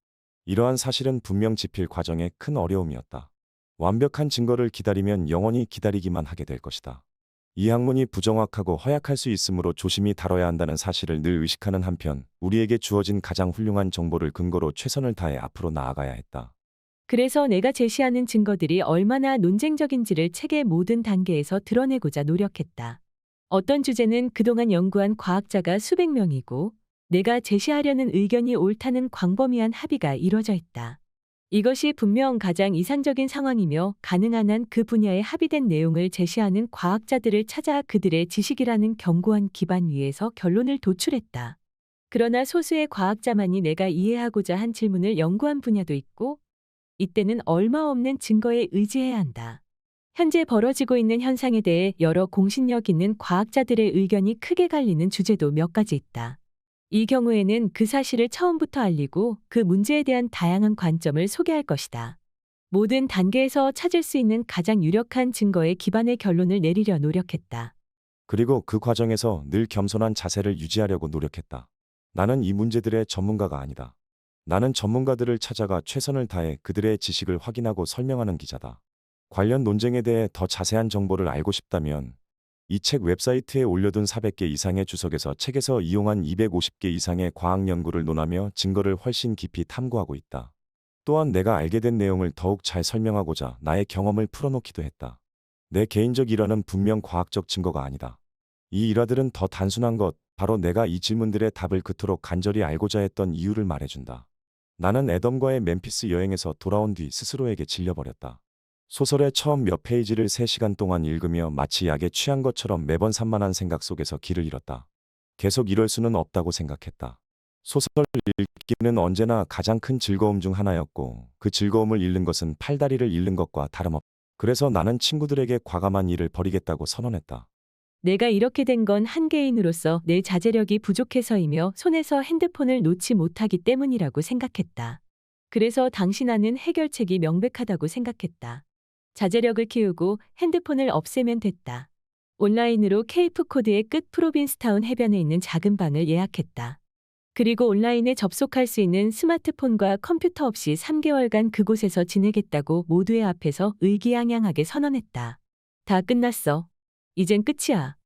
이러한 사실은 분명 집필 과정에 큰 어려움이었다. 완벽한 증거를 기다리면 영원히 기다리기만 하게 될 것이다. 이 학문이 부정확하고 허약할 수 있으므로 조심히 다뤄야 한다는 사실을 늘 의식하는 한편 우리에게 주어진 가장 훌륭한 정보를 근거로 최선을 다해 앞으로 나아가야 했다. 그래서 내가 제시하는 증거들이 얼마나 논쟁적인지를 책의 모든 단계에서 드러내고자 노력했다. 어떤 주제는 그동안 연구한 과학자가 수백 명이고 내가 제시하려는 의견이 옳다는 광범위한 합의가 이뤄져 있다. 이것이 분명 가장 이상적인 상황이며 가능한 한 그 분야에 합의된 내용을 제시하는 과학자들을 찾아 그들의 지식이라는 견고한 기반 위에서 결론을 도출했다. 그러나 소수의 과학자만이 내가 이해하고자 한 질문을 연구한 분야도 있고 이때는 얼마 없는 증거에 의지해야 한다. 현재 벌어지고 있는 현상에 대해 여러 공신력 있는 과학자들의 의견이 크게 갈리는 주제도 몇 가지 있다. 이 경우에는 그 사실을 처음부터 알리고 그 문제에 대한 다양한 관점을 소개할 것이다. 모든 단계에서 찾을 수 있는 가장 유력한 증거에 기반의 결론을 내리려 노력했다. 그리고 그 과정에서 늘 겸손한 자세를 유지하려고 노력했다. 나는 이 문제들의 전문가가 아니다. 나는 전문가들을 찾아가 최선을 다해 그들의 지식을 확인하고 설명하는 기자다. 관련 논쟁에 대해 더 자세한 정보를 알고 싶다면 이 책 웹사이트에 올려둔 400개 이상의 주석에서 책에서 이용한 250개 이상의 과학 연구를 논하며 증거를 훨씬 깊이 탐구하고 있다. 또한 내가 알게 된 내용을 더욱 잘 설명하고자 나의 경험을 풀어놓기도 했다. 내 개인적 일화는 분명 과학적 증거가 아니다. 이 일화들은 더 단순한 것, 바로 내가 이 질문들의 답을 그토록 간절히 알고자 했던 이유를 말해준다. 나는 애덤과의 멤피스 여행에서 돌아온 뒤 스스로에게 질려버렸다. 소설의 처음 몇 페이지를 3시간 동안 읽으며 마치 약에 취한 것처럼 매번 산만한 생각 속에서 길을 잃었다. 계속 이럴 수는 없다고 생각했다. 소설 읽기는 언제나 가장 큰 즐거움 중 하나였고 그 즐거움을 잃는 것은 팔다리를 잃는 것과 다름없다. 그래서 나는 친구들에게 과감한 일을 벌이겠다고 선언했다. 내가 이렇게 된 건 한개인으로서 내 자제력이 부족해서이며 손에서 핸드폰을 놓지 못하기 때문이라고 생각했다. 그래서 당신아는 해결책이 명백하다고 생각했다. 자제력을 키우고 핸드폰을 없애면 됐다. 온라인으로 케이프 코드의 끝 프로빈스타운 해변에 있는 작은 방을 예약했다. 그리고 온라인에 접속할 수 있는 스마트폰과 컴퓨터 없이 3개월간 그곳에서 지내겠다고 모두의 앞에서 의기양양하게 선언했다. 다 끝났어. 이젠 끝이야.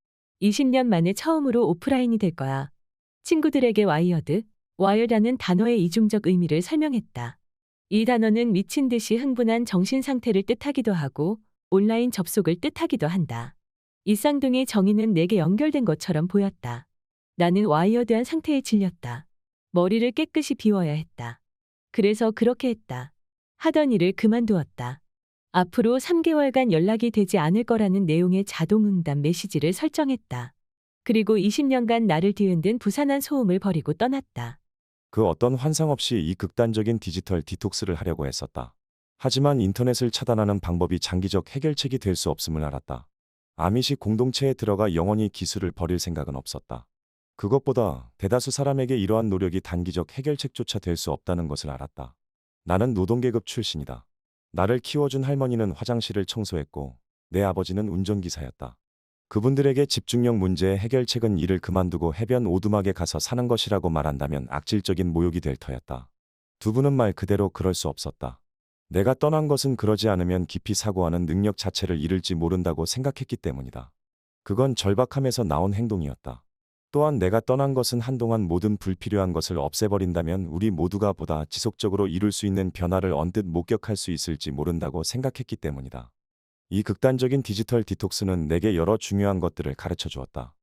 20년 만에 처음으로 오프라인이 될 거야. 친구들에게 와이어라는 단어의 이중적 의미를 설명했다. 이 단어는 미친 듯이 흥분한 정신 상태를 뜻하기도 하고 온라인 접속을 뜻하기도 한다. 이 쌍둥이 정의는 내게 연결된 것처럼 보였다. 나는 와이어드한 상태에 질렸다. 머리를 깨끗이 비워야 했다. 그래서 그렇게 했다. 하던 일을 그만두었다. 앞으로 3개월간 연락이 되지 않을 거라는 내용의 자동응답 메시지를 설정했다. 그리고 20년간 나를 뒤흔든 부산한 소음을 버리고 떠났다. 그 어떤 환상 없이 이 극단적인 디지털 디톡스를 하려고 했었다. 하지만 인터넷을 차단하는 방법이 장기적 해결책이 될 수 없음을 알았다. 아미시 공동체에 들어가 영원히 기술을 버릴 생각은 없었다. 그것보다 대다수 사람에게 이러한 노력이 단기적 해결책조차 될 수 없다는 것을 알았다. 나는 노동계급 출신이다. 나를 키워준 할머니는 화장실을 청소했고 내 아버지는 운전기사였다. 그분들에게 집중력 문제의 해결책은 일을 그만두고 해변 오두막에 가서 사는 것이라고 말한다면 악질적인 모욕이 될 터였다. 두 분은 말 그대로 그럴 수 없었다. 내가 떠난 것은 그러지 않으면 깊이 사고하는 능력 자체를 잃을지 모른다고 생각했기 때문이다. 그건 절박함에서 나온 행동이었다. 또한 내가 떠난 것은 한동안 모든 불필요한 것을 없애버린다면 우리 모두가 보다 지속적으로 이룰 수 있는 변화를 언뜻 목격할 수 있을지 모른다고 생각했기 때문이다. 이 극단적인 디지털 디톡스는 내게 여러 중요한 것들을 가르쳐 주었다.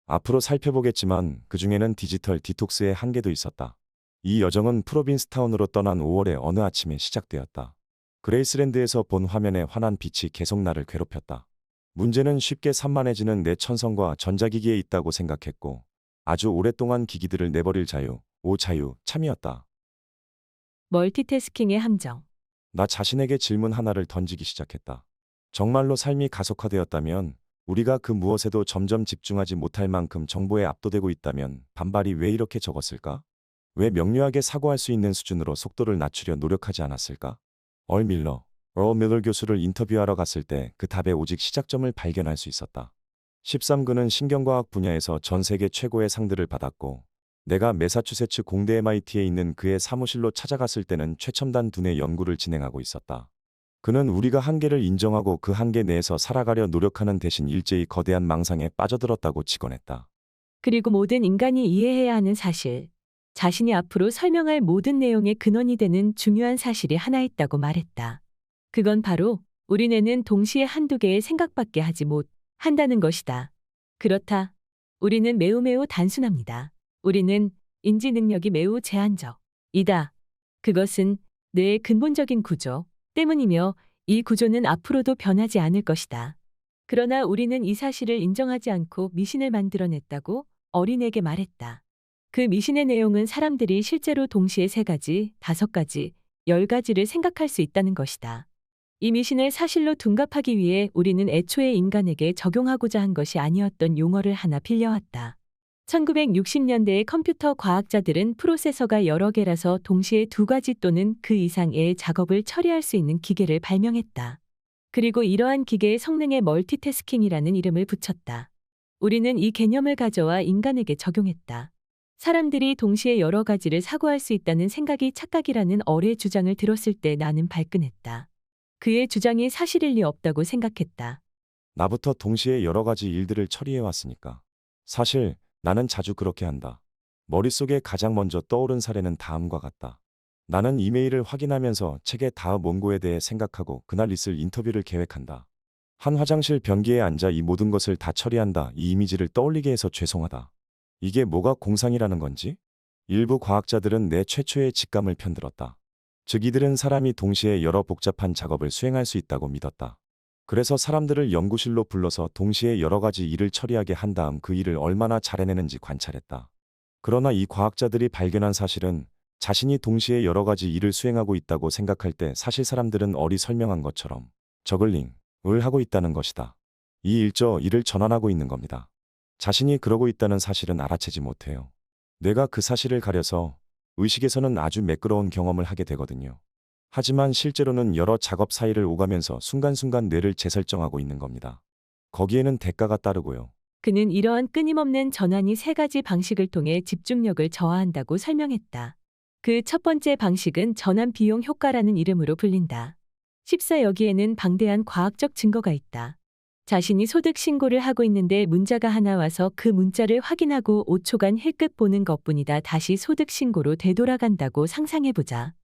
앞으로 살펴보겠지만 그 중에는 디지털 디톡스의 한계도 있었다. 이 여정은 프로빈스타운으로 떠난 5월의 어느 아침에 시작되었다. 그레이스랜드에서 본 화면에 환한 빛이 계속 나를 괴롭혔다. 문제는 쉽게 산만해지는 내 천성과 전자기기에 있다고 생각했고 아주 오랫동안 기기들을 내버릴 자유, 참이었다. 멀티태스킹의 함정. 나 자신에게 질문 하나를 던지기 시작했다. 정말로 삶이 가속화되었다면, 우리가 그 무엇에도 점점 집중하지 못할 만큼 정보에 압도되고 있다면 반발이 왜 이렇게 적었을까? 왜 명료하게 사고할 수 있는 수준으로 속도를 낮추려 노력하지 않았을까? 얼 밀러 교수를 인터뷰하러 갔을 때 그 답의 오직 시작점을 발견할 수 있었다. 13그는 신경과학 분야에서 전 세계 최고의 상들을 받았고 내가 매사추세츠 공대 MIT에 있는 그의 사무실로 찾아갔을 때는 최첨단 두뇌 연구를 진행하고 있었다. 그는 우리가 한계를 인정하고 그 한계 내에서 살아가려 노력하는 대신 일제히 거대한 망상에 빠져들었다고 직언했다. 그리고 모든 인간이 이해해야 하는 사실. 자신이 앞으로 설명할 모든 내용의 근원이 되는 중요한 사실이 하나 있다고 말했다. 그건 바로 우리 뇌는 동시에 한두 개의 생각밖에 하지 못한다는 것이다. 그렇다. 우리는 매우 단순합니다. 우리는 인지 능력이 매우 제한적이다. 그것은 뇌의 근본적인 구조 때문이며 이 구조는 앞으로도 변하지 않을 것이다. 그러나 우리는 이 사실을 인정하지 않고 미신을 만들어냈다고 어린에게 말했다. 그 미신의 내용은 사람들이 실제로 동시에 3가지, 5가지, 10가지를 생각할 수 있다는 것이다. 이 미신을 사실로 둔갑하기 위해 우리는 애초에 인간에게 적용하고자 한 것이 아니었던 용어를 하나 빌려왔다. 1960년대의 컴퓨터 과학자들은 프로세서가 여러 개라서 동시에 2가지 또는 그 이상의 작업을 처리할 수 있는 기계를 발명했다. 그리고 이러한 기계의 성능에 멀티태스킹이라는 이름을 붙였다. 우리는 이 개념을 가져와 인간에게 적용했다. 사람들이 동시에 여러 가지를 사고할 수 있다는 생각이 착각이라는 어뢰 주장을 들었을 때 나는 발끈했다. 그의 주장이 사실일 리 없다고 생각했다. 나부터 동시에 여러 가지 일들을 처리해 왔으니까. 사실 나는 자주 그렇게 한다. 머릿속에 가장 먼저 떠오른 사례는 다음과 같다. 나는 이메일을 확인하면서 책의 다음 원고에 대해 생각하고 그날 있을 인터뷰를 계획한다. 한 화장실 변기에 앉아 이 모든 것을 다 처리한다. 이 이미지를 떠올리게 해서 죄송하다. 이게 뭐가 공상이라는 건지? 일부 과학자들은 내 최초의 직감을 편들었다. 즉 이들은 사람이 동시에 여러 복잡한 작업을 수행할 수 있다고 믿었다. 그래서 사람들을 연구실로 불러서 동시에 여러 가지 일을 처리하게 한 다음 그 일을 얼마나 잘해내는지 관찰했다. 그러나 이 과학자들이 발견한 사실은 자신이 동시에 여러 가지 일을 수행하고 있다고 생각할 때 사실 사람들은 설명한 것처럼 저글링을 하고 있다는 것이다. 이 일을 전환하고 있는 겁니다. 자신이 그러고 있다는 사실은 알아채지 못해요. 내가 그 사실을 가려서 의식에서는 아주 매끄러운 경험을 하게 되거든요. 하지만 실제로는 여러 작업 사이를 오가면서 순간순간 뇌를 재설정하고 있는 겁니다. 거기에는 대가가 따르고요. 그는 이러한 끊임없는 전환이 세 가지 방식을 통해 집중력을 저하한다고 설명했다. 그 첫 번째 방식은 전환 비용 효과라는 이름으로 불린다. 14 여기에는 방대한 과학적 증거가 있다. 자신이 소득 신고를 하고 있는데 문자가 하나 와서 그 문자를 확인하고 5초간 힐끗 보는 것뿐이다. 다시 소득 신고로 되돌아간다고 상상해보자.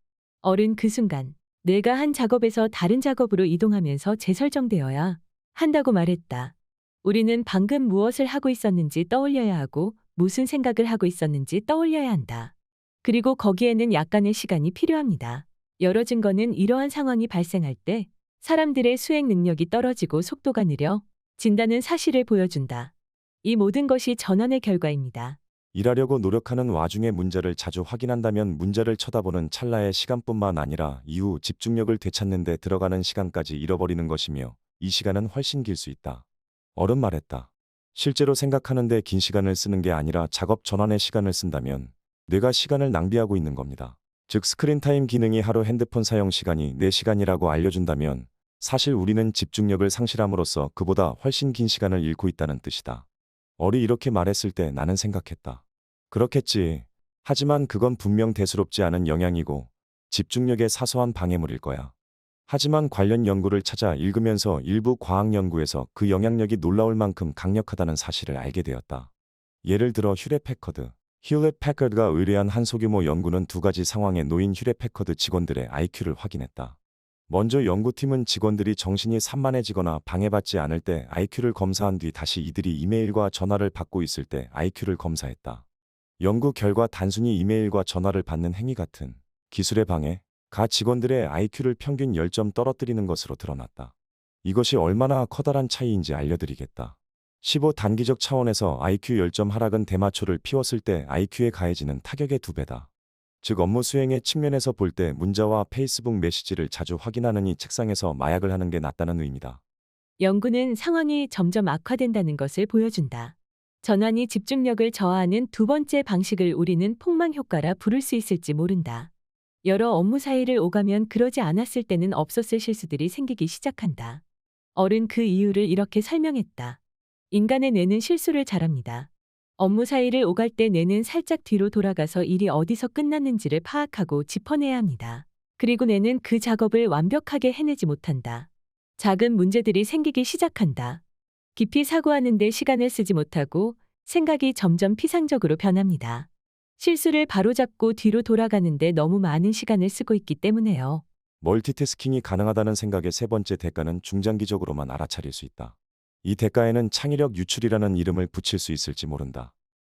그 순간 내가 한 작업에서 다른 작업으로 이동하면서 재설정되어야 한다고 말했다. 우리는 방금 무엇을 하고 있었는지 떠올려야 하고 무슨 생각을 하고 있었는지 떠올려야 한다. 그리고 거기에는 약간의 시간이 필요합니다. 여러 증거는 이러한 상황이 발생할 때 사람들의 수행 능력이 떨어지고 속도가 느려진다는 사실을 보여준다. 이 모든 것이 전환의 결과입니다. 일하려고 노력하는 와중에 문자를 자주 확인한다면 문자를 쳐다보는 찰나의 시간뿐만 아니라 이후 집중력을 되찾는 데 들어가는 시간까지 잃어버리는 것이며 이 시간은 훨씬 길 수 있다. 말했다. 실제로 생각하는데 긴 시간을 쓰는 게 아니라 작업 전환의 시간을 쓴다면 뇌가 시간을 낭비하고 있는 겁니다. 즉 스크린타임 기능이 하루 핸드폰 사용 시간이 4시간이라고 알려준다면 사실 우리는 집중력을 상실함으로써 그보다 훨씬 긴 시간을 잃고 있다는 뜻이다. 이렇게 말했을 때 나는 생각했다. 그렇겠지. 하지만 그건 분명 대수롭지 않은 영향이고 집중력의 사소한 방해물일 거야. 하지만 관련 연구를 찾아 읽으면서 일부 과학 연구에서 그 영향력이 놀라울 만큼 강력하다는 사실을 알게 되었다. 예를 들어 휴렛 패커드가 의뢰한 한 소규모 연구는 두 가지 상황에 놓인 휴렛 패커드 직원들의 IQ를 확인했다. 먼저 연구팀은 직원들이 정신이 산만해지거나 방해받지 않을 때 IQ를 검사한 뒤 다시 이들이 이메일과 전화를 받고 있을 때 IQ를 검사했다. 연구 결과 단순히 이메일과 전화를 받는 행위 같은 기술의 방해가 직원들의 IQ를 평균 10점 떨어뜨리는 것으로 드러났다. 이것이 얼마나 커다란 차이인지 알려드리겠다. 15 단기적 차원에서 IQ 10점 하락은 대마초를 피웠을 때 IQ에 가해지는 타격의 2배다. 즉 업무 수행의 측면에서 볼 때 문자와 페이스북 메시지를 자주 확인하느니 책상에서 마약을 하는 게 낫다는 의미다. 연구는 상황이 점점 악화된다는 것을 보여준다. 전환이 집중력을 저하하는 두 번째 방식을 우리는 폭망 효과라 부를 수 있을지 모른다. 여러 업무 사이를 오가면 그러지 않았을 때는 없었을 실수들이 생기기 시작한다. 그 이유를 이렇게 설명했다. 인간의 뇌는 실수를 잘합니다. 업무 사이를 오갈 때 뇌는 살짝 뒤로 돌아가서 일이 어디서 끝났는지를 파악하고 짚어내야 합니다. 그리고 뇌는 그 작업을 완벽하게 해내지 못한다. 작은 문제들이 생기기 시작한다. 깊이 사고하는 데 시간을 쓰지 못하고 생각이 점점 피상적으로 변합니다. 실수를 바로잡고 뒤로 돌아가는데 너무 많은 시간을 쓰고 있기 때문에요. 멀티태스킹이 가능하다는 생각의 세 번째 대가는 중장기적으로만 알아차릴 수 있다. 이 대가에는 창의력 유출이라는 이름을 붙일 수 있을지 모른다.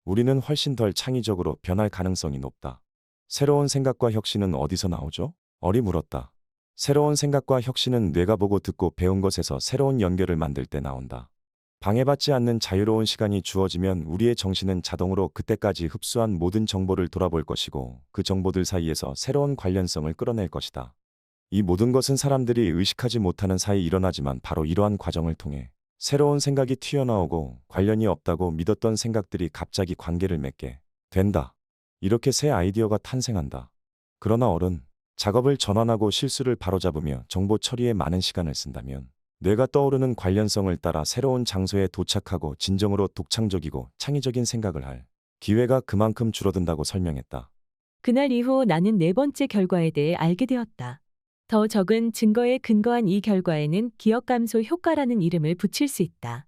우리는 훨씬 덜 창의적으로 변할 가능성이 높다. 새로운 생각과 혁신은 어디서 나오죠? 물었다. 새로운 생각과 혁신은 뇌가 보고 듣고 배운 것에서 새로운 연결을 만들 때 나온다. 방해받지 않는 자유로운 시간이 주어지면 우리의 정신은 자동으로 그때까지 흡수한 모든 정보를 돌아볼 것이고 그 정보들 사이에서 새로운 관련성을 끌어낼 것이다. 이 모든 것은 사람들이 의식하지 못하는 사이 일어나지만 바로 이러한 과정을 통해 새로운 생각이 튀어나오고 관련이 없다고 믿었던 생각들이 갑자기 관계를 맺게 된다. 이렇게 새 아이디어가 탄생한다. 그러나 작업을 전환하고 실수를 바로잡으며 정보 처리에 많은 시간을 쓴다면 뇌가 떠오르는 관련성을 따라 새로운 장소에 도착하고 진정으로 독창적이고 창의적인 생각을 할 기회가 그만큼 줄어든다고 설명했다. 그날 이후 나는 네 번째 결과에 대해 알게 되었다. 더 적은 증거에 근거한 이 결과에는 기억 감소 효과라는 이름을 붙일 수 있다.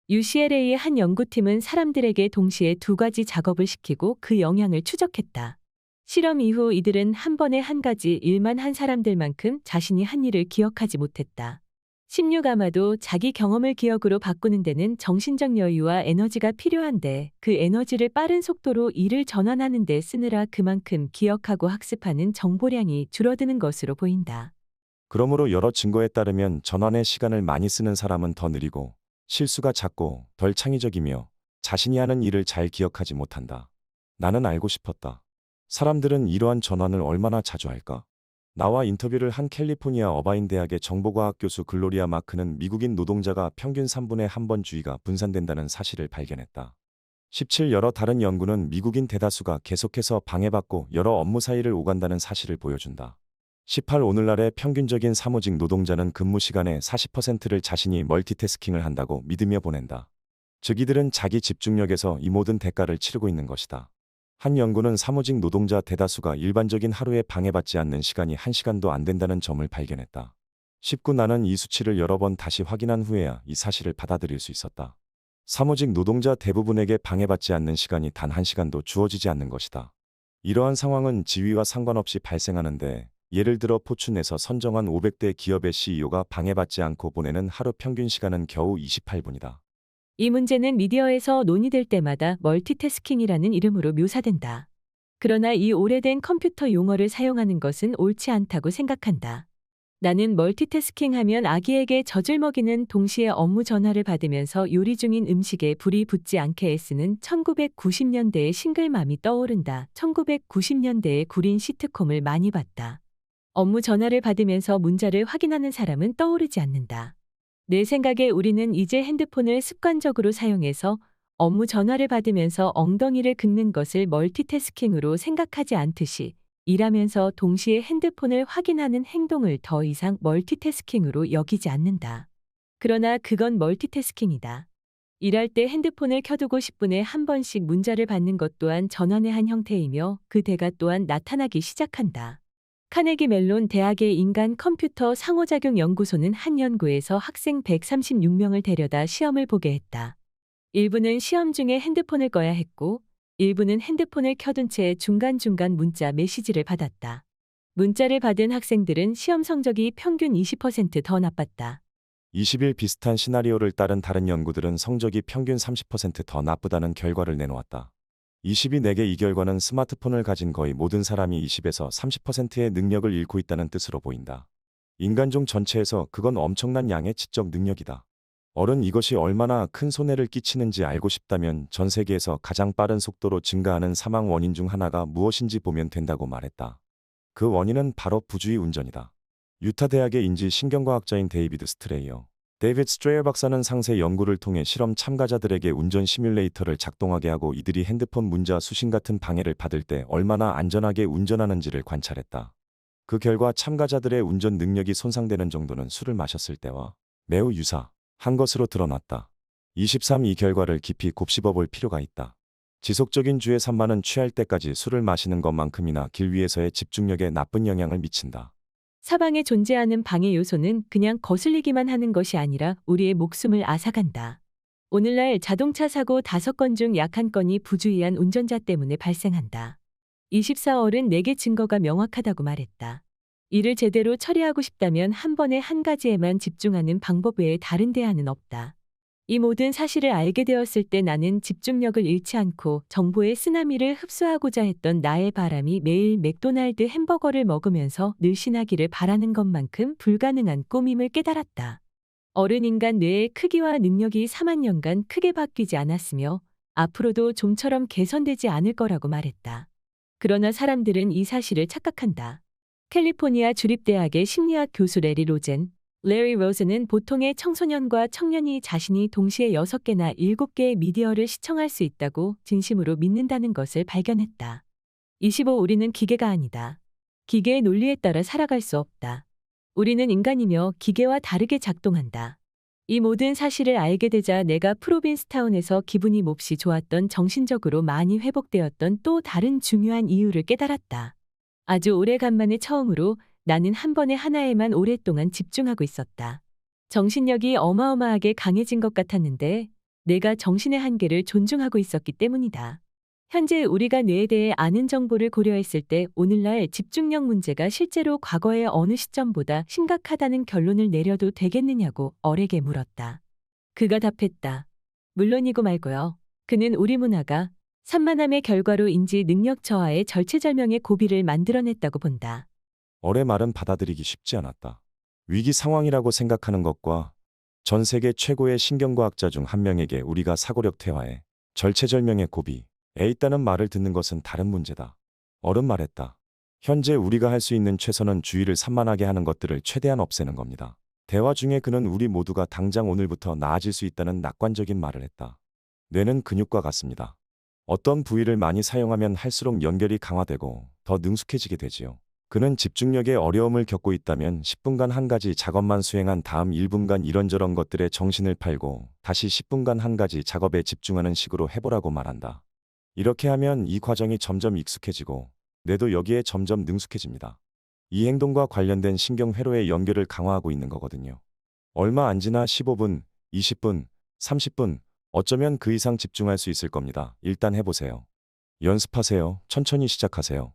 UCLA의 한 연구팀은 사람들에게 동시에 두 가지 작업을 시키고 그 영향을 추적했다. 실험 이후 이들은 한 번에 한 가지 일만 한 사람들만큼 자신이 한 일을 기억하지 못했다. 16아마도 자기 경험을 기억으로 바꾸는 데는 정신적 여유와 에너지가 필요한데 그 에너지를 빠른 속도로 일을 전환하는 데 쓰느라 그만큼 기억하고 학습하는 정보량이 줄어드는 것으로 보인다. 그러므로 여러 증거에 따르면 전환에 시간을 많이 쓰는 사람은 더 느리고 실수가 작고 덜 창의적이며 자신이 하는 일을 잘 기억하지 못한다. 나는 알고 싶었다. 사람들은 이러한 전환을 얼마나 자주 할까? 나와 인터뷰를 한 캘리포니아 어바인 대학의 정보과학 교수 글로리아 마크는 미국인 노동자가 평균 3분의 1번 주의가 분산된다는 사실을 발견했다. 17 여러 다른 연구는 미국인 대다수가 계속해서 방해받고 여러 업무 사이를 오간다는 사실을 보여준다. 18 오늘날의 평균적인 사무직 노동자는 근무 시간의 40%를 자신이 멀티태스킹을 한다고 믿으며 보낸다. 즉 이들은 자기 집중력에서 이 모든 대가를 치르고 있는 것이다. 한 연구는 사무직 노동자 대다수가 일반적인 하루에 방해받지 않는 시간이 1시간도 안 된다는 점을 발견했다. 19 나는 이 수치를 여러 번 다시 확인한 후에야 이 사실을 받아들일 수 있었다. 사무직 노동자 대부분에게 방해받지 않는 시간이 단 1시간도 주어지지 않는 것이다. 이러한 상황은 지위와 상관없이 발생하는데 예를 들어 포춘에서 선정한 500대 기업의 CEO가 방해받지 않고 보내는 하루 평균 시간은 겨우 28분이다. 이 문제는 미디어에서 논의될 때마다 멀티태스킹이라는 이름으로 묘사된다. 그러나 이 오래된 컴퓨터 용어를 사용하는 것은 옳지 않다고 생각한다. 나는 멀티태스킹 하면 아기에게 젖을 먹이는 동시에 업무 전화를 받으면서 요리 중인 음식에 불이 붙지 않게 애쓰는 1990년대의 싱글맘이 떠오른다. 1990년대의 구린 시트콤을 많이 봤다. 업무 전화를 받으면서 문자를 확인하는 사람은 떠오르지 않는다. 내 생각에 우리는 이제 핸드폰을 습관적으로 사용해서 업무 전화를 받으면서 엉덩이를 긁는 것을 멀티태스킹으로 생각하지 않듯이 일하면서 동시에 핸드폰을 확인하는 행동을 더 이상 멀티태스킹으로 여기지 않는다. 그러나 그건 멀티태스킹이다. 일할 때 핸드폰을 켜두고 10분에 한 번씩 문자를 받는 것 또한 전환의 한 형태이며 그 대가 또한 나타나기 시작한다. 카네기 멜론 대학의 인간 컴퓨터 상호작용 연구소는 한 연구에서 학생 136명을 데려다 시험을 보게 했다. 일부는 시험 중에 핸드폰을 꺼야 했고, 일부는 핸드폰을 켜둔 채 중간중간 문자 메시지를 받았다. 문자를 받은 학생들은 시험 성적이 평균 20% 더 나빴다. 20일 비슷한 시나리오를 따른 다른 연구들은 성적이 평균 30%더 나쁘다는 결과를 내놓았다. 20이 내게 이 결과는 스마트폰을 가진 거의 모든 사람이 20에서 30%의 능력을 잃고 있다는 뜻으로 보인다. 인간종 전체에서 그건 엄청난 양의 지적 능력이다. 이것이 얼마나 큰 손해를 끼치는지 알고 싶다면 전 세계에서 가장 빠른 속도로 증가하는 사망 원인 중 하나가 무엇인지 보면 된다고 말했다. 그 원인은 바로 부주의 운전이다. 유타 대학의 인지 신경과학자인 데이비드 스트레이어 박사는 상세 연구를 통해 실험 참가자들에게 운전 시뮬레이터를 작동하게 하고 이들이 핸드폰 문자 수신 같은 방해를 받을 때 얼마나 안전하게 운전하는지를 관찰했다. 그 결과 참가자들의 운전 능력이 손상되는 정도는 술을 마셨을 때와 매우 유사한 것으로 드러났다. 23 이 결과를 깊이 곱씹어 볼 필요가 있다. 지속적인 주의 산만은 취할 때까지 술을 마시는 것만큼이나 길 위에서의 집중력에 나쁜 영향을 미친다. 사방에 존재하는 방해 요소는 그냥 거슬리기만 하는 것이 아니라 우리의 목숨을 앗아간다. 오늘날 자동차 사고 5건 중 약 1건이 부주의한 운전자 때문에 발생한다. 24얼은 내게 증거가 명확하다고 말했다. 이를 제대로 처리하고 싶다면 한 번에 한 가지에만 집중하는 방법 외에 다른 대안은 없다. 이 모든 사실을 알게 되었을 때 나는 집중력을 잃지 않고 정보의 쓰나미를 흡수하고자 했던 나의 바람이 매일 맥도날드 햄버거를 먹으면서 늘씬하기를 바라는 것만큼 불가능한 꿈임을 깨달았다. 어른 인간 뇌의 크기와 능력이 4만 년간 크게 바뀌지 않았으며 앞으로도 좀처럼 개선되지 않을 거라고 말했다. 그러나 사람들은 이 사실을 착각한다. 캘리포니아 주립대학의 심리학 교수 레리 로즈는 보통의 청소년과 청년이 자신이 동시에 6개나 7개의 미디어를 시청할 수 있다고 진심으로 믿는다는 것을 발견했다. 25 우리는 기계가 아니다. 기계의 논리에 따라 살아갈 수 없다. 우리는 인간이며 기계와 다르게 작동한다. 이 모든 사실을 알게 되자 내가 프로빈스타운에서 기분이 몹시 좋았던 정신적으로 많이 회복되었던 또 다른 중요한 이유를 깨달았다. 아주 오래간만에 처음으로 나는 한 번에 하나에만 오랫동안 집중하고 있었다. 정신력이 어마어마하게 강해진 것 같았는데 내가 정신의 한계를 존중하고 있었기 때문이다. 현재 우리가 뇌에 대해 아는 정보를 고려했을 때 오늘날 집중력 문제가 실제로 과거의 어느 시점보다 심각하다는 결론을 내려도 되겠느냐고 어레게 물었다. 그가 답했다. 물론이고 말고요. 그는 우리 문화가 산만함의 결과로 인지 능력 저하의 절체절명의 고비를 만들어냈다고 본다. 어뢰 말은 받아들이기 쉽지 않았다. 위기 상황이라고 생각하는 것과 전 세계 최고의 신경과학자 중 한 명에게 우리가 사고력 퇴화에 절체절명의 고비에 있다는 말을 듣는 것은 다른 문제다. 어른 말했다. 현재 우리가 할 수 있는 최선은 주위를 산만하게 하는 것들을 최대한 없애는 겁니다. 대화 중에 그는 우리 모두가 당장 오늘부터 나아질 수 있다는 낙관적인 말을 했다. 뇌는 근육과 같습니다. 어떤 부위를 많이 사용하면 할수록 연결이 강화되고 더 능숙해지게 되지요. 그는 집중력에 어려움을 겪고 있다면 10분간 한 가지 작업만 수행한 다음 1분간 이런저런 것들에 정신을 팔고 다시 10분간 한 가지 작업에 집중하는 식으로 해보라고 말한다. 이렇게 하면 이 과정이 점점 익숙해지고 뇌도 여기에 점점 능숙해집니다. 이 행동과 관련된 신경회로의 연결을 강화하고 있는 거거든요. 얼마 안 지나 15분, 20분, 30분, 어쩌면 그 이상 집중할 수 있을 겁니다. 일단 해보세요. 연습하세요. 천천히 시작하세요.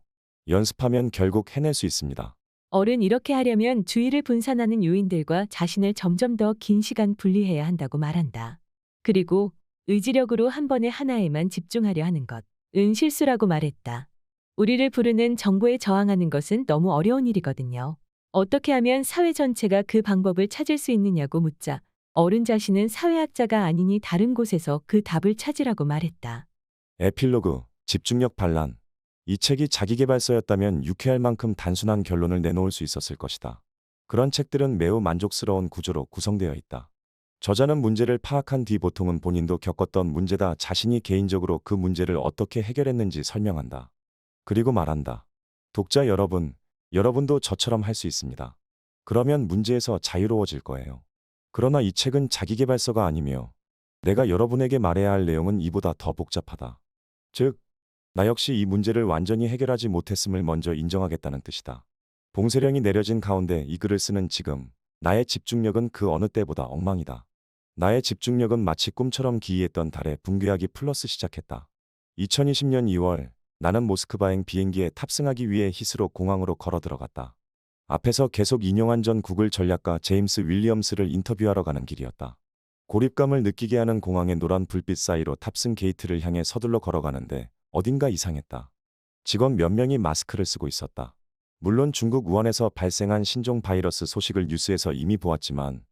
연습하면 결국 해낼 수 있습니다. 어른 이렇게 하려면 주의를 분산하는 요인들과 자신을 점점 더 긴 시간 분리해야 한다고 말한다. 그리고 의지력으로 한 번에 하나에만 집중하려 하는 것은 실수라고 말했다. 우리를 부르는 정보에 저항하는 것은 너무 어려운 일이거든요. 어떻게 하면 사회 전체가 그 방법을 찾을 수 있느냐고 묻자 어른 자신은 사회학자가 아니니 다른 곳에서 그 답을 찾으라고 말했다. 에필로그, 집중력 반란. 이 책이 자기계발서였다면 유쾌할 만큼 단순한 결론을 내놓을 수 있었을 것이다. 그런 책들은 매우 만족스러운 구조로 구성되어 있다. 저자는 문제를 파악한 뒤 보통은 본인도 겪었던 문제다 자신이 개인적으로 그 문제를 어떻게 해결했는지 설명한다. 그리고 말한다. 독자 여러분, 여러분도 저처럼 할 수 있습니다. 그러면 문제에서 자유로워질 거예요. 그러나 이 책은 자기계발서가 아니며 내가 여러분에게 말해야 할 내용은 이보다 더 복잡하다. 즉, 나 역시 이 문제를 완전히 해결하지 못했음을 먼저 인정하겠다는 뜻이다. 봉쇄령이 내려진 가운데 이 글을 쓰는 지금, 나의 집중력은 그 어느 때보다 엉망이다. 나의 집중력은 마치 꿈처럼 기이했던 달에 붕괴하기 플러스 시작했다. 2020년 2월, 나는 모스크바행 비행기에 탑승하기 위해 히스로 공항으로 걸어 들어갔다. 앞에서 계속 인용한 전 구글 전략가 제임스 윌리엄스를 인터뷰하러 가는 길이었다. 고립감을 느끼게 하는 공항의 노란 불빛 사이로 탑승 게이트를 향해 서둘러 걸어가는데 어딘가 이상했다. 직원 몇 명이 마스크를 쓰고 있었다. 물론 중국 우한에서 발생한 신종 바이러스 소식을 뉴스에서 이미 보았지만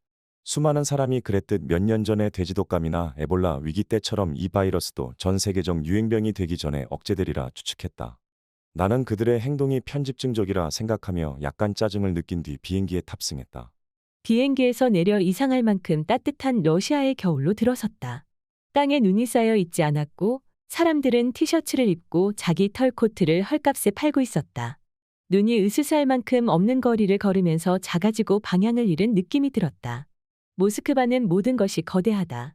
수많은 사람이 그랬듯 몇 년 전의 돼지독감이나 에볼라 위기 때처럼 이 바이러스도 전 세계적 유행병이 되기 전에 억제되리라 추측했다. 나는 그들의 행동이 편집증적이라 생각하며 약간 짜증을 느낀 뒤 비행기에 탑승했다. 비행기에서 내려 이상할 만큼 따뜻한 러시아의 겨울로 들어섰다. 땅에 눈이 쌓여 있지 않았고 사람들은 티셔츠를 입고 자기 털 코트를 헐값에 팔고 있었다. 눈이 으스스할 만큼 없는 거리를 걸으면서 작아지고 방향을 잃은 느낌이 들었다. 모스크바는 모든 것이 거대하다.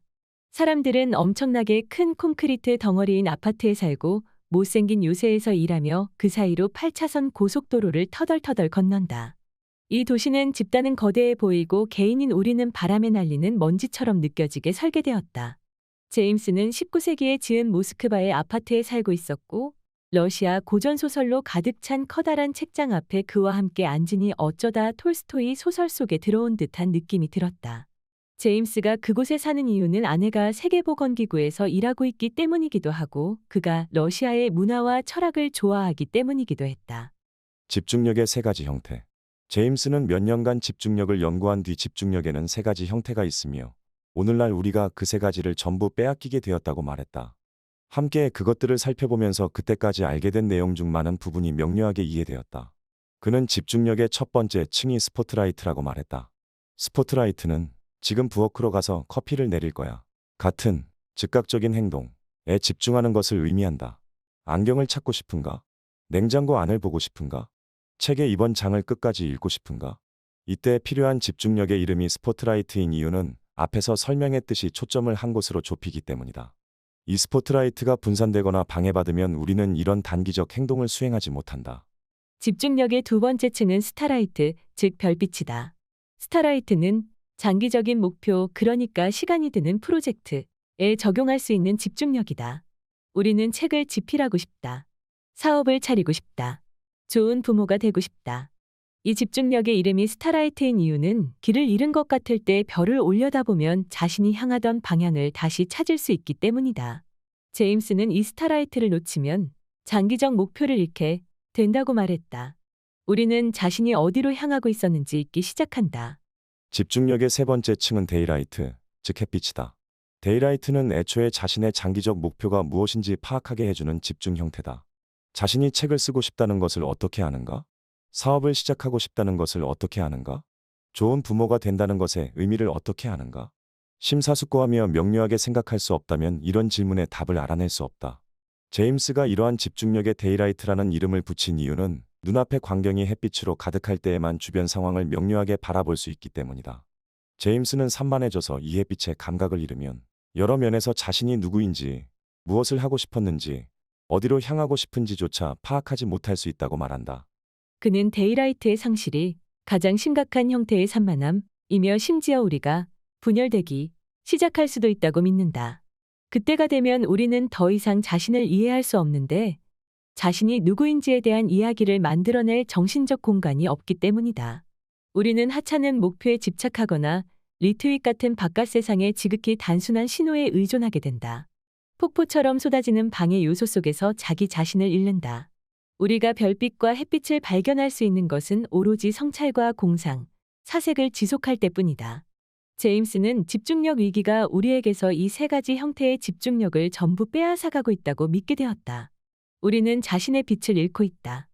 사람들은 엄청나게 큰 콘크리트 덩어리인 아파트에 살고 못생긴 요새에서 일하며 그 사이로 8차선 고속도로를 터덜터덜 건넌다. 이 도시는 집단은 거대해 보이고 개인인 우리는 바람에 날리는 먼지처럼 느껴지게 설계되었다. 제임스는 19세기에 지은 모스크바의 아파트에 살고 있었고 러시아 고전소설로 가득 찬 커다란 책장 앞에 그와 함께 앉으니 어쩌다 톨스토이 소설 속에 들어온 듯한 느낌이 들었다. 제임스가 그곳에 사는 이유는 아내가 세계보건기구에서 일하고 있기 때문이기도 하고 그가 러시아의 문화와 철학을 좋아하기 때문이기도 했다. 집중력의 세 가지 형태. 제임스는 몇 년간 집중력을 연구한 뒤 집중력에는 세 가지 형태가 있으며 오늘날 우리가 그 세 가지를 전부 빼앗기게 되었다고 말했다. 함께 그것들을 살펴보면서 그때까지 알게 된 내용 중 많은 부분이 명료하게 이해되었다. 그는 집중력의 첫 번째 층이 스포트라이트라고 말했다. 스포트라이트는 지금 부엌으로 가서 커피를 내릴 거야. 같은 즉각적인 행동에 집중하는 것을 의미한다. 안경을 찾고 싶은가? 냉장고 안을 보고 싶은가? 책의 이번 장을 끝까지 읽고 싶은가? 이때 필요한 집중력의 이름이 스포트라이트인 이유는 앞에서 설명했듯이 초점을 한 곳으로 좁히기 때문이다. 이 스포트라이트가 분산되거나 방해받으면 우리는 이런 단기적 행동을 수행하지 못한다. 집중력의 두 번째 층은 스타라이트, 즉 별빛이다. 스타라이트는 장기적인 목표, 그러니까 시간이 드는 프로젝트에 적용할 수 있는 집중력이다. 우리는 책을 집필하고 싶다. 사업을 차리고 싶다. 좋은 부모가 되고 싶다. 이 집중력의 이름이 스타라이트인 이유는 길을 잃은 것 같을 때 별을 올려다보면 자신이 향하던 방향을 다시 찾을 수 있기 때문이다. 제임스는 이 스타라이트를 놓치면 장기적 목표를 잃게 된다고 말했다. 우리는 자신이 어디로 향하고 있었는지 잊기 시작한다. 집중력의 세 번째 층은 데이라이트, 즉 햇빛이다. 데이라이트는 애초에 자신의 장기적 목표가 무엇인지 파악하게 해주는 집중 형태다. 자신이 책을 쓰고 싶다는 것을 어떻게 아는가? 사업을 시작하고 싶다는 것을 어떻게 아는가? 좋은 부모가 된다는 것의 의미를 어떻게 아는가? 심사숙고하며 명료하게 생각할 수 없다면 이런 질문에 답을 알아낼 수 없다. 제임스가 이러한 집중력의 데이라이트라는 이름을 붙인 이유는 눈앞의 광경이 햇빛으로 가득할 때에만 주변 상황을 명료하게 바라볼 수 있기 때문이다. 제임스는 산만해져서 이 햇빛의 감각을 잃으면 여러 면에서 자신이 누구인지, 무엇을 하고 싶었는지, 어디로 향하고 싶은지조차 파악하지 못할 수 있다고 말한다. 그는 데이라이트의 상실이 가장 심각한 형태의 산만함이며 심지어 우리가 분열되기 시작할 수도 있다고 믿는다. 그때가 되면 우리는 더 이상 자신을 이해할 수 없는데 자신이 누구인지에 대한 이야기를 만들어낼 정신적 공간이 없기 때문이다. 우리는 하찮은 목표에 집착하거나 리트윗 같은 바깥 세상의 지극히 단순한 신호에 의존하게 된다. 폭포처럼 쏟아지는 방해 요소 속에서 자기 자신을 잃는다. 우리가 별빛과 햇빛을 발견할 수 있는 것은 오로지 성찰과 공상, 사색을 지속할 때뿐이다. 제임스는 집중력 위기가 우리에게서 이 세 가지 형태의 집중력을 전부 빼앗아가고 있다고 믿게 되었다. 우리는 자신의 빛을 잃고 있다.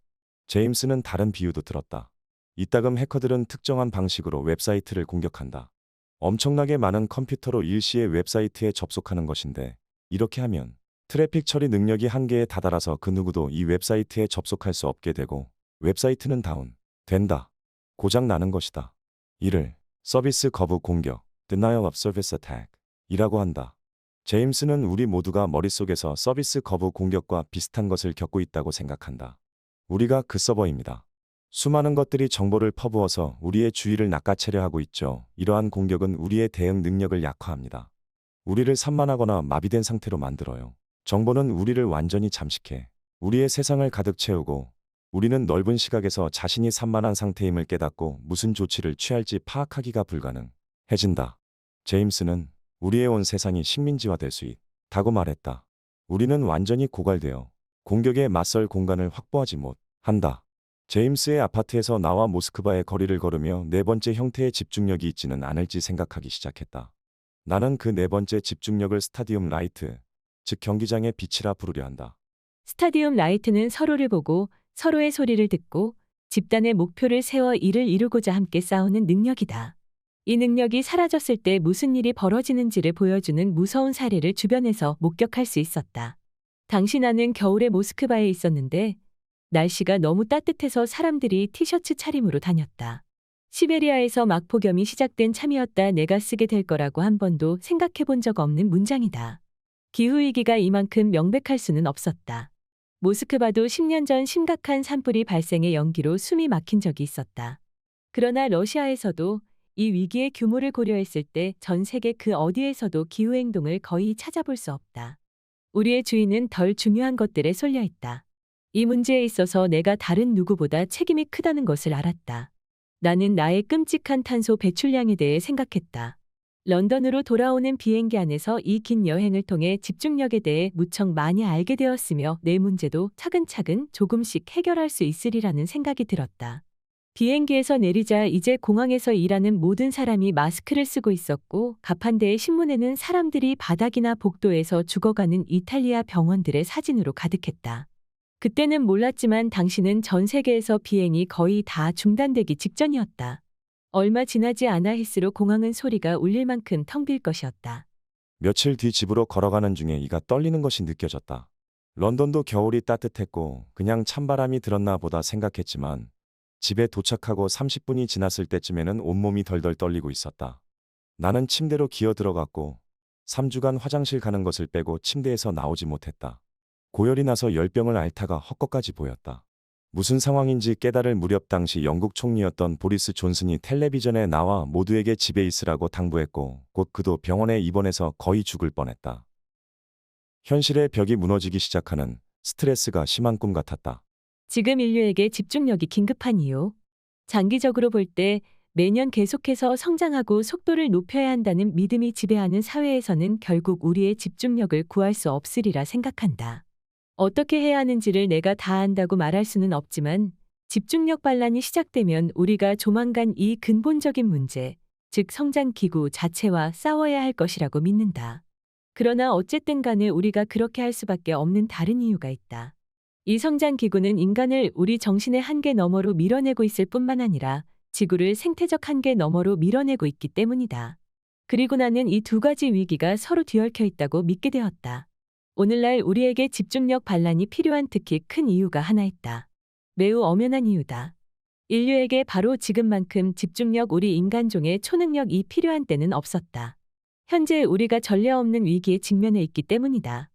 제임스는 다른 비유도 들었다. 이따금 해커들은 특정한 방식으로 웹사이트를 공격한다. 엄청나게 많은 컴퓨터로 일시에 웹사이트에 접속하는 것인데 이렇게 하면 트래픽 처리 능력이 한계에 다다라서 그 누구도 이 웹사이트에 접속할 수 없게 되고 웹사이트는 다운 된다. 고장 나는 것이다. 이를 서비스 거부 공격, denial of service attack 이라고 한다. 제임스는 우리 모두가 머릿속에서 서비스 거부 공격과 비슷한 것을 겪고 있다고 생각한다. 우리가 그 서버입니다. 수많은 것들이 정보를 퍼부어서 우리의 주의를 낚아채려 하고 있죠. 이러한 공격은 우리의 대응 능력을 약화합니다. 우리를 산만하거나 마비된 상태로 만들어요. 정보는 우리를 완전히 잠식해 우리의 세상을 가득 채우고 우리는 넓은 시각에서 자신이 산만한 상태임을 깨닫고 무슨 조치를 취할지 파악하기가 불가능해진다. 제임스는 우리의 온 세상이 식민지화될 수 있다고 말했다. 우리는 완전히 고갈되어 공격에 맞설 공간을 확보하지 못한다. 제임스의 아파트에서 나와 모스크바의 거리를 걸으며 네 번째 형태의 집중력이 있지는 않을지 생각하기 시작했다. 나는 그 네 번째 집중력을 스타디움 라이트, 즉 경기장의 빛이라 부르려 한다. 스타디움 라이트는 서로를 보고 서로의 소리를 듣고 집단의 목표를 세워 이를 이루고자 함께 싸우는 능력이다. 이 능력이 사라졌을 때 무슨 일이 벌어지는지를 보여주는 무서운 사례를 주변에서 목격할 수 있었다. 당시 나는 겨울에 모스크바에 있었는데 날씨가 너무 따뜻해서 사람들이 티셔츠 차림으로 다녔다. 시베리아에서 막폭염이 시작된 참이었다. 내가 쓰게 될 거라고 한 번도 생각해 본 적 없는 문장이다. 기후위기가 이만큼 명백할 수는 없었다. 모스크바도 10년 전 심각한 산불이 발생해 연기로 숨이 막힌 적이 있었다. 그러나 러시아에서도 이 위기의 규모를 고려했을 때 전 세계 그 어디에서도 기후행동을 거의 찾아볼 수 없다. 우리의 주의는 덜 중요한 것들에 쏠려 있다. 이 문제에 있어서 내가 다른 누구보다 책임이 크다는 것을 알았다. 나는 나의 끔찍한 탄소 배출량에 대해 생각했다. 런던으로 돌아오는 비행기 안에서 이 긴 여행을 통해 집중력에 대해 무척 많이 알게 되었으며 내 문제도 차근차근 조금씩 해결할 수 있으리라는 생각이 들었다. 비행기에서 내리자 이제 공항에서 일하는 모든 사람이 마스크를 쓰고 있었고 가판대의 신문에는 사람들이 바닥이나 복도에서 죽어가는 이탈리아 병원들의 사진으로 가득했다. 그때는 몰랐지만 당시는 전 세계에서 비행이 거의 다 중단되기 직전이었다. 얼마 지나지 않아 히스로 공항은 소리가 울릴 만큼 텅 빌 것이었다. 며칠 뒤 집으로 걸어가는 중에 이가 떨리는 것이 느껴졌다. 런던도 겨울이 따뜻했고 그냥 찬바람이 들었나 보다 생각했지만 집에 도착하고 30분이 지났을 때쯤에는 온몸이 덜덜 떨리고 있었다. 나는 침대로 기어 들어갔고 3주간 화장실 가는 것을 빼고 침대에서 나오지 못했다. 고열이 나서 열병을 앓다가 헛것까지 보였다. 무슨 상황인지 깨달을 무렵 당시 영국 총리였던 보리스 존슨이 텔레비전에 나와 모두에게 집에 있으라고 당부했고 곧 그도 병원에 입원해서 거의 죽을 뻔했다. 현실의 벽이 무너지기 시작하는 스트레스가 심한 꿈 같았다. 지금 인류에게 집중력이 긴급한 이유. 장기적으로 볼 때 매년 계속해서 성장하고 속도를 높여야 한다는 믿음이 지배하는 사회에서는 결국 우리의 집중력을 구할 수 없으리라 생각한다. 어떻게 해야 하는지를 내가 다 안다고 말할 수는 없지만 집중력 반란이 시작되면 우리가 조만간 이 근본적인 문제, 즉 성장 기구 자체와 싸워야 할 것이라고 믿는다. 그러나 어쨌든 간에 우리가 그렇게 할 수밖에 없는 다른 이유가 있다. 이 성장 기구는 인간을 우리 정신의 한계 너머로 밀어내고 있을 뿐만 아니라 지구를 생태적 한계 너머로 밀어내고 있기 때문이다. 그리고 나는 이 두 가지 위기가 서로 뒤얽혀 있다고 믿게 되었다. 오늘날 우리에게 집중력 반란이 필요한 특히 큰 이유가 하나 있다. 매우 엄연한 이유다. 인류에게 바로 지금만큼 집중력 우리 인간종의 초능력이 필요한 때는 없었다. 현재 우리가 전례 없는 위기에 직면해 있기 때문이다.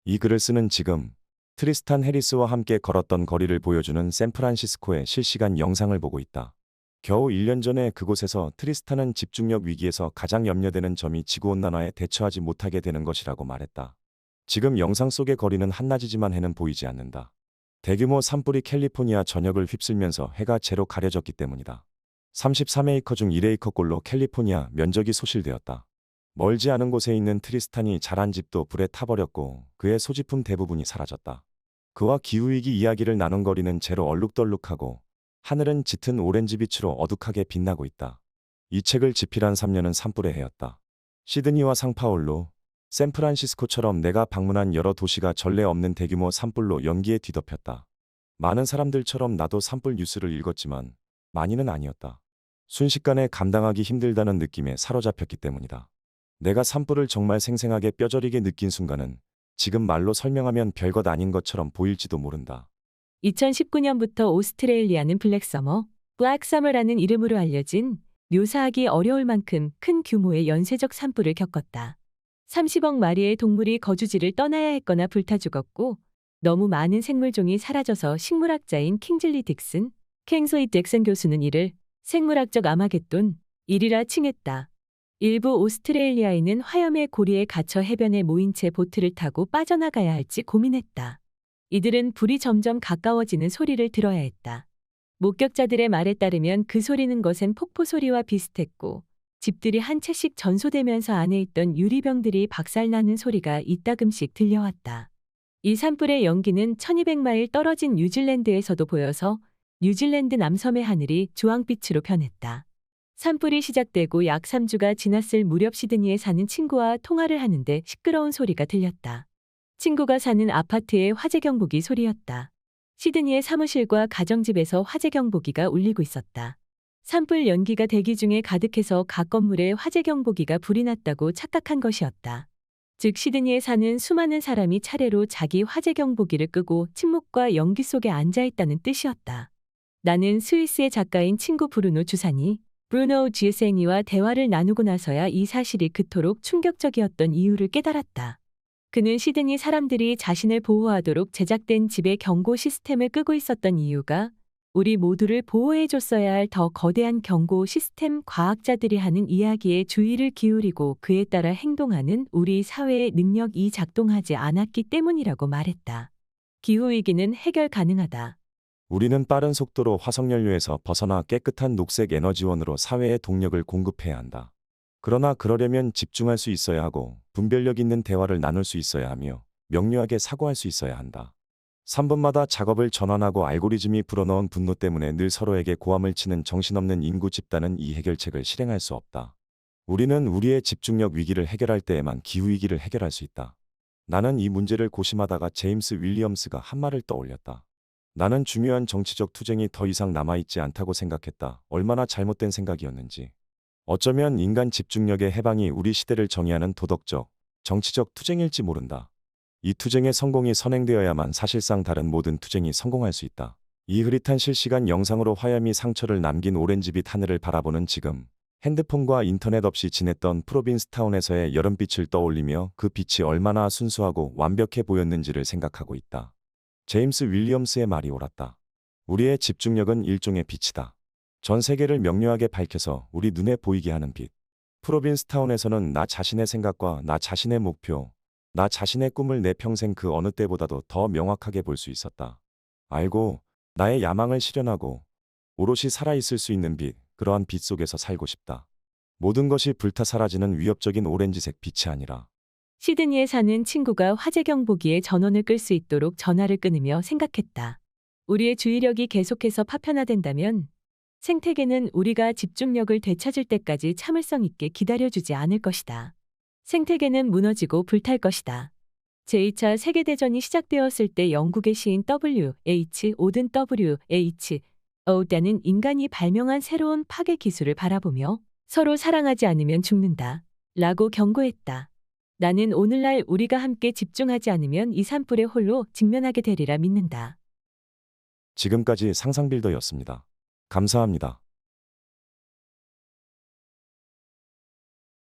이 글을 쓰는 지금 트리스탄 해리스와 함께 걸었던 거리를 보여주는 샌프란시스코의 실시간 영상을 보고 있다. 겨우 1년 전에 그곳에서 트리스탄은 집중력 위기에서 가장 염려되는 점이 지구온난화에 대처하지 못하게 되는 것이라고 말했다. 지금 영상 속의 거리는 한낮이지만 해는 보이지 않는다. 대규모 산불이 캘리포니아 전역을 휩쓸면서 해가 제로 가려졌기 때문이다. 33에이커 중 1에이커꼴로 캘리포니아 면적이 소실되었다. 멀지 않은 곳에 있는 트리스탄이 자란 집도 불에 타버렸고 그의 소지품 대부분이 사라졌다. 그와 기후위기 이야기를 나눈 거리는 제로 얼룩덜룩하고 하늘은 짙은 오렌지빛으로 어둑하게 빛나고 있다. 이 책을 집필한 3년은 산불의 해였다. 시드니와 상파울루, 샌프란시스코처럼 내가 방문한 여러 도시가 전례 없는 대규모 산불로 연기에 뒤덮였다. 많은 사람들처럼 나도 산불 뉴스를 읽었지만 많이는 아니었다. 순식간에 감당하기 힘들다는 느낌에 사로잡혔기 때문이다. 내가 산불을 정말 생생하게 뼈저리게 느낀 순간은 지금 말로 설명하면 별것 아닌 것처럼 보일지도 모른다. 2019년부터 오스트레일리아는 블랙서머, 블랙서머라는 이름으로 알려진 묘사하기 어려울 만큼 큰 규모의 연쇄적 산불을 겪었다. 30억 마리의 동물이 거주지를 떠나야 했거나 불타 죽었고 너무 많은 생물종이 사라져서 식물학자인 킹즐리 딕슨, 캥소이 잭슨 교수는 이를 생물학적 아마겟돈, 일이라 칭했다. 일부 오스트레일리아인은 화염의 고리에 갇혀 해변에 모인 채 보트를 타고 빠져나가야 할지 고민했다. 이들은 불이 점점 가까워지는 소리를 들어야 했다. 목격자들의 말에 따르면 그 소리는 거센 폭포 소리와 비슷했고 집들이 한 채씩 전소되면서 안에 있던 유리병들이 박살나는 소리가 이따금씩 들려왔다. 이 산불의 연기는 1200마일 떨어진 뉴질랜드에서도 보여서 뉴질랜드 남섬의 하늘이 주황빛으로 변했다. 산불이 시작되고 약 3주가 지났을 무렵 시드니에 사는 친구와 통화를 하는데 시끄러운 소리가 들렸다. 친구가 사는 아파트의 화재 경보기 소리였다. 시드니의 사무실과 가정집에서 화재 경보기가 울리고 있었다. 산불 연기가 대기 중에 가득해서 각 건물에 화재 경보기가 불이 났다고 착각한 것이었다. 즉 시드니에 사는 수많은 사람이 차례로 자기 화재 경보기를 끄고 침묵과 연기 속에 앉아있다는 뜻이었다. 나는 스위스의 작가인 친구 브루노 주사니, 브루노 지에세니와 대화를 나누고 나서야 이 사실이 그토록 충격적이었던 이유를 깨달았다. 그는 시드니 사람들이 자신을 보호하도록 제작된 집의 경고 시스템을 끄고 있었던 이유가 우리 모두를 보호해줬어야 할 더 거대한 경고 시스템 과학자들이 하는 이야기에 주의를 기울이고 그에 따라 행동하는 우리 사회의 능력이 작동하지 않았기 때문이라고 말했다. 기후위기는 해결 가능하다. 우리는 빠른 속도로 화석연료에서 벗어나 깨끗한 녹색 에너지원으로 사회에 동력을 공급해야 한다. 그러나 그러려면 집중할 수 있어야 하고 분별력 있는 대화를 나눌 수 있어야 하며 명료하게 사고할 수 있어야 한다. 3분마다 작업을 전환하고 알고리즘이 불어넣은 분노 때문에 늘 서로에게 고함을 치는 정신없는 인구 집단은 이 해결책을 실행할 수 없다. 우리는 우리의 집중력 위기를 해결할 때에만 기후위기를 해결할 수 있다. 나는 이 문제를 고심하다가 제임스 윌리엄스가 한 말을 떠올렸다. 나는 중요한 정치적 투쟁이 더 이상 남아있지 않다고 생각했다. 얼마나 잘못된 생각이었는지. 어쩌면 인간 집중력의 해방이 우리 시대를 정의하는 도덕적, 정치적 투쟁일지 모른다. 이 투쟁의 성공이 선행되어야만 사실상 다른 모든 투쟁이 성공할 수 있다. 이 흐릿한 실시간 영상으로 화염이 상처를 남긴 오렌지빛 하늘을 바라보는 지금, 핸드폰과 인터넷 없이 지냈던 프로빈스타운에서의 여름빛을 떠올리며 그 빛이 얼마나 순수하고 완벽해 보였는지를 생각하고 있다. 제임스 윌리엄스의 말이 옳았다. 우리의 집중력은 일종의 빛이다. 전 세계를 명료하게 밝혀서 우리 눈에 보이게 하는 빛. 프로빈스타운에서는 나 자신의 생각과 나 자신의 목표, 나 자신의 꿈을 내 평생 그 어느 때보다도 더 명확하게 볼 수 있었다. 알고 나의 야망을 실현하고 오롯이 살아있을 수 있는 빛, 그러한 빛 속에서 살고 싶다. 모든 것이 불타 사라지는 위협적인 오렌지색 빛이 아니라 시드니에 사는 친구가 화재 경보기에 전원을 끌 수 있도록 전화를 끊으며 생각했다. 우리의 주의력이 계속해서 파편화된다면 생태계는 우리가 집중력을 되찾을 때까지 참을성 있게 기다려주지 않을 것이다. 생태계는 무너지고 불탈 것이다. 제2차 세계대전이 시작되었을 때 영국의 시인 W.H. 오든 W.H. 오든은 인간이 발명한 새로운 파괴 기술을 바라보며 서로 사랑하지 않으면 죽는다. 라고 경고했다. 나는 오늘날 우리가 함께 집중하지 않으면 이 산불에 홀로 직면하게 되리라 믿는다. 지금까지 상상빌더였습니다. 감사합니다.